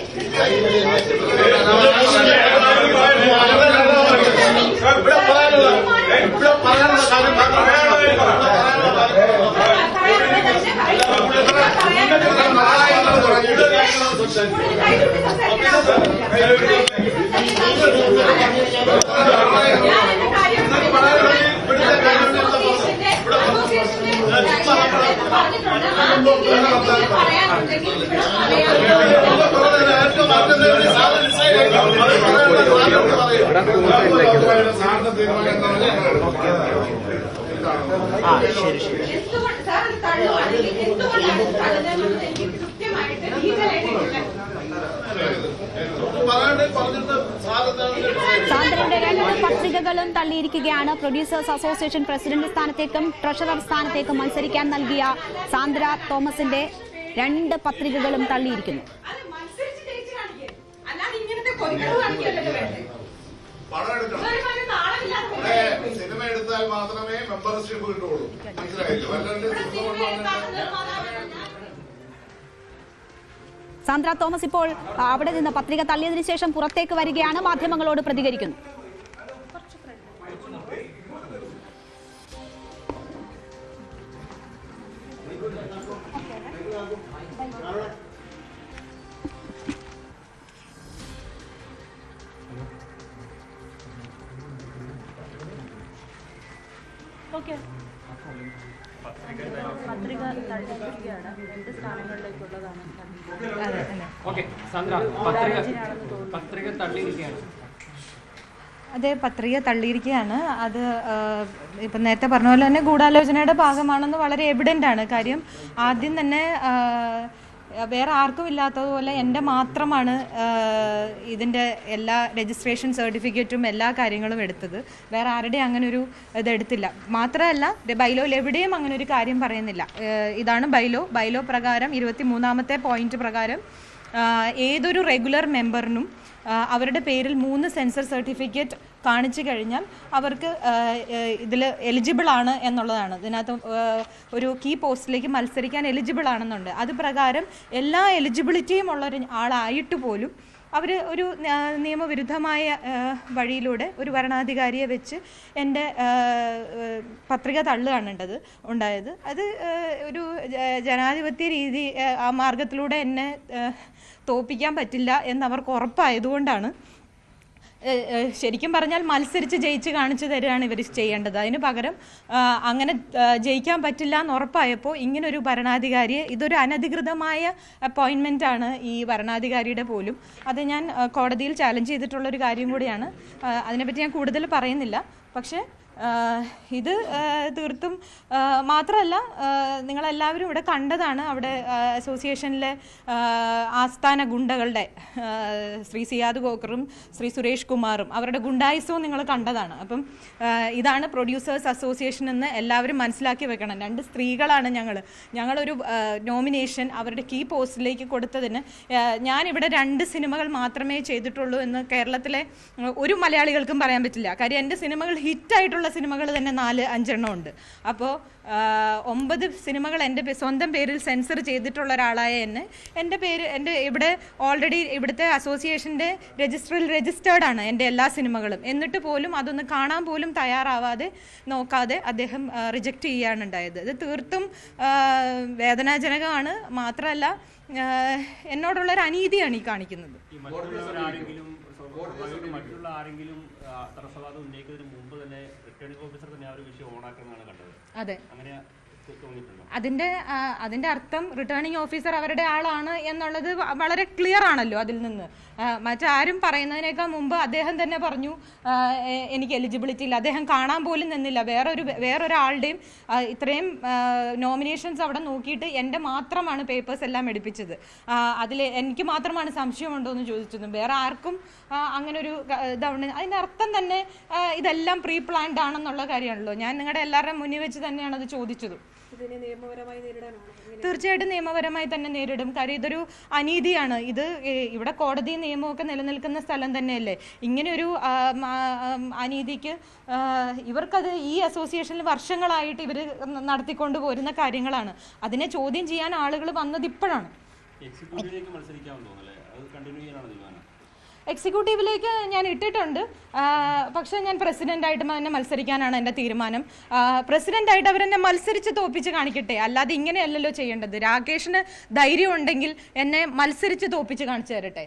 സാന്ദ്രയുടെ 2 പത്രികകളും തള്ളിയിരിക്കുകയാണ്. പ്രൊഡ്യൂസേഴ്സ് അസോസിയേഷൻ പ്രസിഡന്റ് സ്ഥാനത്തേക്കും ട്രഷറർ സ്ഥാനത്തേക്കും മത്സരിക്കാൻ നൽകിയ സാന്ദ്ര തോമസിന്റെ 2 പത്രികകളും തള്ളിയിരിക്കുന്നു. സിനിമ എടുത്താൽ മാത്രമേ മെമ്പർഷിപ്പ് കിട്ടുള്ളൂ. മനസ്സിലായില്ലേ? സാന്ദ്ര തോമസ് ഇപ്പോൾ അവിടെ നിന്ന് പത്രിക തള്ളിയതിനു ശേഷം പുറത്തേക്ക് വരികയാണ്, മാധ്യമങ്ങളോട് പ്രതികരിക്കുന്നു. പത്രിക തള്ളിയിരിക്കുകയാണ്. 2 സ്ഥാനങ്ങളിലേക്കുള്ളതാണ്. അതെ, പത്രിക തള്ളിയിരിക്കുകയാണ്. അത് ഇപ്പം നേരത്തെ പറഞ്ഞ പോലെ തന്നെ ഗൂഢാലോചനയുടെ ഭാഗമാണെന്ന് വളരെ എവിഡൻ്റ് ആണ്. കാര്യം ആദ്യം തന്നെ വേറെ ആർക്കും ഇല്ലാത്തതുപോലെ എൻ്റെ മാത്രമാണ് ഇതിൻ്റെ എല്ലാ രജിസ്ട്രേഷൻ സർട്ടിഫിക്കറ്റും എല്ലാ കാര്യങ്ങളും എടുത്തത്. വേറെ ആരുടെയും അങ്ങനൊരു ഇതെടുത്തില്ല. മാത്രമല്ല ബൈലോയിൽ എവിടെയും അങ്ങനെ ഒരു കാര്യം പറയുന്നില്ല. ഇതാണ് ബൈലോ പ്രകാരം 23ാമത്തെ പോയിന്റ് പ്രകാരം ഏതൊരു റെഗുലർ മെമ്പറിനും അവരുടെ പേരിൽ 3 സെൻസർ സർട്ടിഫിക്കറ്റ് കാണിച്ചു കഴിഞ്ഞാൽ അവർക്ക് ഇതിൽ എലിജിബിൾ ആണ് എന്നുള്ളതാണ്. ഇതിനകത്ത് ഒരു കീ പോസ്റ്റിലേക്ക് മത്സരിക്കാൻ എലിജിബിൾ ആണെന്നുണ്ട്. അത് പ്രകാരം എല്ലാ എലിജിബിലിറ്റിയും ഉള്ള ഒരു ആളായിട്ട് പോലും അവർ ഒരു നിയമവിരുദ്ധമായ വഴിയിലൂടെ ഒരു വരണാധികാരിയെ വെച്ച് എൻ്റെ പത്രിക തള്ളുകയാണ് ഉണ്ടായത്. അത് ഒരു ജനാധിപത്യ രീതി ആ മാർഗത്തിലൂടെ എന്നെ തോൽപ്പിക്കാൻ പറ്റില്ല എന്നവർക്ക് ഉറപ്പായതുകൊണ്ടാണ്. ശരിക്കും പറഞ്ഞാൽ മത്സരിച്ച് ജയിച്ച് കാണിച്ചു തരികയാണ് ഇവർ ചെയ്യേണ്ടത്. അതിന് പകരം അങ്ങനെ ജയിക്കാൻ പറ്റില്ല എന്ന് ഉറപ്പായപ്പോൾ ഇങ്ങനൊരു ഭരണാധികാരിയെ, ഇതൊരു അനധികൃതമായ അപ്പോയിൻമെൻ്റ് ആണ് ഈ ഭരണാധികാരിയുടെ പോലും. അത് ഞാൻ കോടതിയിൽ ചാലഞ്ച് ചെയ്തിട്ടുള്ളൊരു കാര്യം കൂടിയാണ്. അതിനെപ്പറ്റി ഞാൻ കൂടുതൽ പറയുന്നില്ല. പക്ഷേ ഇത് തീർത്തും മാത്രമല്ല, നിങ്ങളെല്ലാവരും ഇവിടെ കണ്ടതാണ്. അവിടെ അസോസിയേഷനിലെ ആസ്ഥാന ഗുണ്ടകളുടെ ശ്രീ സിയാദ് ഖോക്കറും ശ്രീ സുരേഷ് കുമാറും അവരുടെ ഗുണ്ടായിസവും നിങ്ങൾ കണ്ടതാണ്. അപ്പം ഇതാണ് പ്രൊഡ്യൂസേഴ്സ് അസോസിയേഷൻ എന്ന് എല്ലാവരും മനസ്സിലാക്കി വെക്കണം. 2 സ്ത്രീകളാണ് ഞങ്ങളൊരു നോമിനേഷൻ അവരുടെ കീ പോസ്റ്റിലേക്ക് കൊടുത്തതിന് ഞാനിവിടെ 2 സിനിമകൾ മാത്രമേ ചെയ്തിട്ടുള്ളൂ എന്ന് കേരളത്തിലെ ഒരു മലയാളികൾക്കും പറയാൻ പറ്റില്ല. കാര്യം എൻ്റെ സിനിമകൾ ഹിറ്റായിട്ടുള്ള പേരുള്ള സിനിമകൾ തന്നെ 4-5 എണ്ണം ഉണ്ട്. അപ്പോൾ 9 സിനിമകൾ എൻ്റെ സ്വന്തം പേരിൽ സെൻസർ ചെയ്തിട്ടുള്ള ഒരാളായ എൻ്റെ ഇവിടെ ഓൾറെഡി ഇവിടുത്തെ അസോസിയേഷൻ്റെ രജിസ്റ്റേർഡാണ് എൻ്റെ എല്ലാ സിനിമകളും. എന്നിട്ട് പോലും അതൊന്ന് കാണാൻ പോലും തയ്യാറാവാതെ നോക്കാതെ അദ്ദേഹം റിജക്റ്റ് ചെയ്യുകയാണ് ഉണ്ടായത്. ഇത് തീർത്തും വേദനാജനകമാണ്. മാത്രമല്ല എന്നോടുള്ളൊരു അനീതിയാണ് ഈ കാണിക്കുന്നത്. മറ്റുള്ള ആരെങ്കിലും തടസ്സവാദം ഉന്നയിക്കുന്നതിന് മുമ്പ് തന്നെ റിട്ടേണിംഗ് ഓഫീസർ തന്നെ ആ ഒരു വിഷയം ഓണാക്കുന്നതാണ് കണ്ടത്. അതെ, അങ്ങനെ തോന്നിയിട്ടുണ്ടോ? അതിന്റെ അർത്ഥം റിട്ടേണിംഗ് ഓഫീസർ അവരുടെ ആളാണ് എന്നുള്ളത് വളരെ ക്ലിയർ ആണല്ലോ അതിൽ നിന്ന്. മറ്റാരും പറയുന്നതിനേക്കാൾ മുമ്പ് അദ്ദേഹം തന്നെ പറഞ്ഞു എനിക്ക് എലിജിബിലിറ്റി ഇല്ല. അദ്ദേഹം കാണാൻ പോലും നിന്നില്ല. വേറൊരാളുടെയും ഇത്രയും നോമിനേഷൻസ് അവിടെ നോക്കിയിട്ട് എൻ്റെ മാത്രമാണ് പേപ്പേഴ്സ് എല്ലാം എടുപ്പിച്ചത്. അതിൽ എനിക്ക് മാത്രമാണ് സംശയമുണ്ടോ എന്ന് ചോദിച്ചത്. വേറെ ആർക്കും അങ്ങനെ ഒരു ഇതാണ്. അതിൻ്റെ അർത്ഥം തന്നെ ഇതെല്ലാം പ്രീ പ്ലാൻഡ് ആണെന്നുള്ള കാര്യമാണല്ലോ. ഞാൻ നിങ്ങളുടെ എല്ലാവരുടെയും മുന്നിൽ വെച്ച് തന്നെയാണ് അത് ചോദിച്ചത്. തീർച്ചയായിട്ടും നിയമപരമായി തന്നെ നേരിടും. കാര്യം ഇതൊരു അനീതിയാണ്. ഇവിടെ കോടതി നിയമമൊക്കെ നിലനിൽക്കുന്ന സ്ഥലം തന്നെയല്ലേ. ഇങ്ങനെയൊരു അനീതിക്ക് ഇവർക്കത് ഈ അസോസിയേഷനിൽ വർഷങ്ങളായിട്ട് ഇവർ നടത്തിക്കൊണ്ട് പോരുന്ന കാര്യങ്ങളാണ്. അതിനെ ചോദ്യം ചെയ്യാൻ ആളുകൾ വന്നത് ഇപ്പോഴാണ്. എക്സിക്യൂട്ടീവിലേക്ക് ഞാൻ ഇട്ടിട്ടുണ്ട്. പക്ഷേ ഞാൻ പ്രസിഡൻ്റായിട്ട് തന്നെ മത്സരിക്കാനാണ് എൻ്റെ തീരുമാനം. പ്രസിഡൻ്റായിട്ട് അവരെന്നെ മത്സരിച്ച് തോപ്പിച്ച് കാണിക്കട്ടെ, അല്ലാതെ ഇങ്ങനെയല്ലല്ലോ ചെയ്യേണ്ടത്. രാകേഷിന് ധൈര്യം ഉണ്ടെങ്കിൽ എന്നെ മത്സരിച്ച് തോപ്പിച്ച് കാണിച്ചു തരട്ടെ.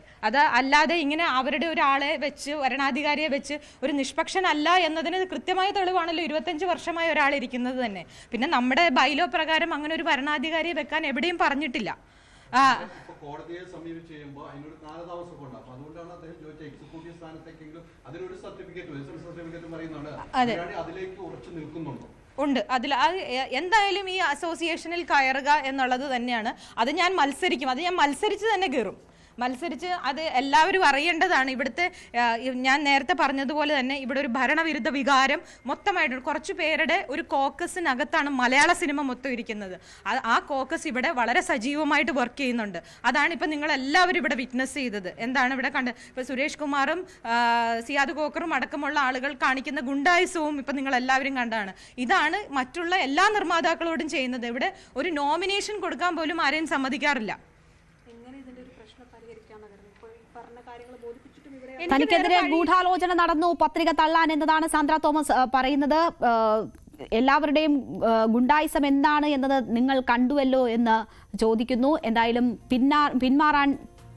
അല്ലാതെ ഇങ്ങനെ അവരുടെ ഒരാളെ വെച്ച് വരണാധികാരിയെ വെച്ച് ഒരു നിഷ്പക്ഷനല്ല എന്നതിന് കൃത്യമായ തെളിവാണല്ലോ 25 വർഷമായ ഒരാളിരിക്കുന്നത് തന്നെ. പിന്നെ നമ്മുടെ ബൈലോ പ്രകാരം അങ്ങനെ ഒരു വരണാധികാരിയെ വെക്കാൻ എവിടെയും പറഞ്ഞിട്ടില്ല. കോടതിയെ സമീപിച്ച് ചെയ്യുമ്പോൾ അതിനൊരു കാലതാമസമൊക്കെ ഉണ്ട്. അപ്പൊ അതുകൊണ്ടാണ് അദ്ദേഹം ചോദിച്ച എക്സിക്യൂട്ടീവ് സ്ഥാനത്തേക്കെങ്കിലും അതിനൊരു സർട്ടിഫിക്കറ്റ് പറയുന്നുണ്ട്. അതിലേക്ക് ഉറച്ചു നിൽക്കുന്നുണ്ടോ? ഉണ്ട്. അതിൽ എന്തായാലും ഈ അസോസിയേഷനിൽ കയറുക എന്നുള്ളത് തന്നെയാണ്. അത് ഞാൻ മത്സരിക്കും. അത് ഞാൻ മത്സരിച്ച് തന്നെ കയറും. മത്സരിച്ച് അത് എല്ലാവരും അറിയേണ്ടതാണ്. ഇവിടുത്തെ ഞാൻ നേരത്തെ പറഞ്ഞതുപോലെ തന്നെ ഇവിടെ ഒരു ഭരണവിരുദ്ധ വികാരം മൊത്തമായിട്ട് കുറച്ച് പേരുടെ ഒരു കോക്കസിനകത്താണ് മലയാള സിനിമ മൊത്തം ഇരിക്കുന്നത്. ആ കോക്കസ് ഇവിടെ വളരെ സജീവമായിട്ട് വർക്ക് ചെയ്യുന്നുണ്ട്. അതാണ് ഇപ്പം നിങ്ങളെല്ലാവരും ഇവിടെ വിറ്റ്നസ് ചെയ്തത്. എന്താണ് ഇവിടെ കണ്ട് ഇപ്പം സുരേഷ് കുമാറും സിയാദ് കോക്കറും അടക്കമുള്ള ആളുകൾ കാണിക്കുന്ന ഗുണ്ടായുസവും ഇപ്പം നിങ്ങളെല്ലാവരും കണ്ടാണ്. ഇതാണ് മറ്റുള്ള എല്ലാ നിർമ്മാതാക്കളോടും ചെയ്യുന്നത്. ഇവിടെ ഒരു നോമിനേഷൻ കൊടുക്കാൻ പോലും ആരെയും സമ്മതിക്കാറില്ല. തനിക്കെതിരെ ഗൂഢാലോചന നടന്നു, പത്രിക തള്ളാൻ എന്നതാണ് സാന്ദ്ര തോമസ് പറയുന്നത്. എല്ലാവരുടെയും ഗുണ്ടായിസം എന്താണ് എന്നത് നിങ്ങൾ കണ്ടുവല്ലോ എന്ന് ചോദിക്കുന്നു. എന്തായാലും പിന്മാറാൻ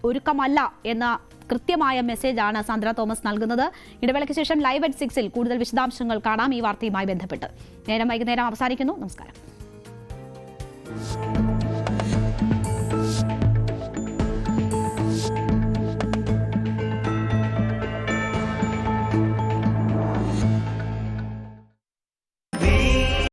ഒരുക്കമല്ല എന്ന കൃത്യമായ മെസ്സേജാണ് സാന്ദ്ര തോമസ് നൽകുന്നത്. ഇടവേളയ്ക്ക് ശേഷം ലൈവ് at 6 കൂടുതൽ വിശദാംശങ്ങൾ കാണാം ഈ വാർത്തയുമായി ബന്ധപ്പെട്ട്. നേരം വൈകുന്നേരം അവസാനിക്കുന്നു. നമസ്കാരം.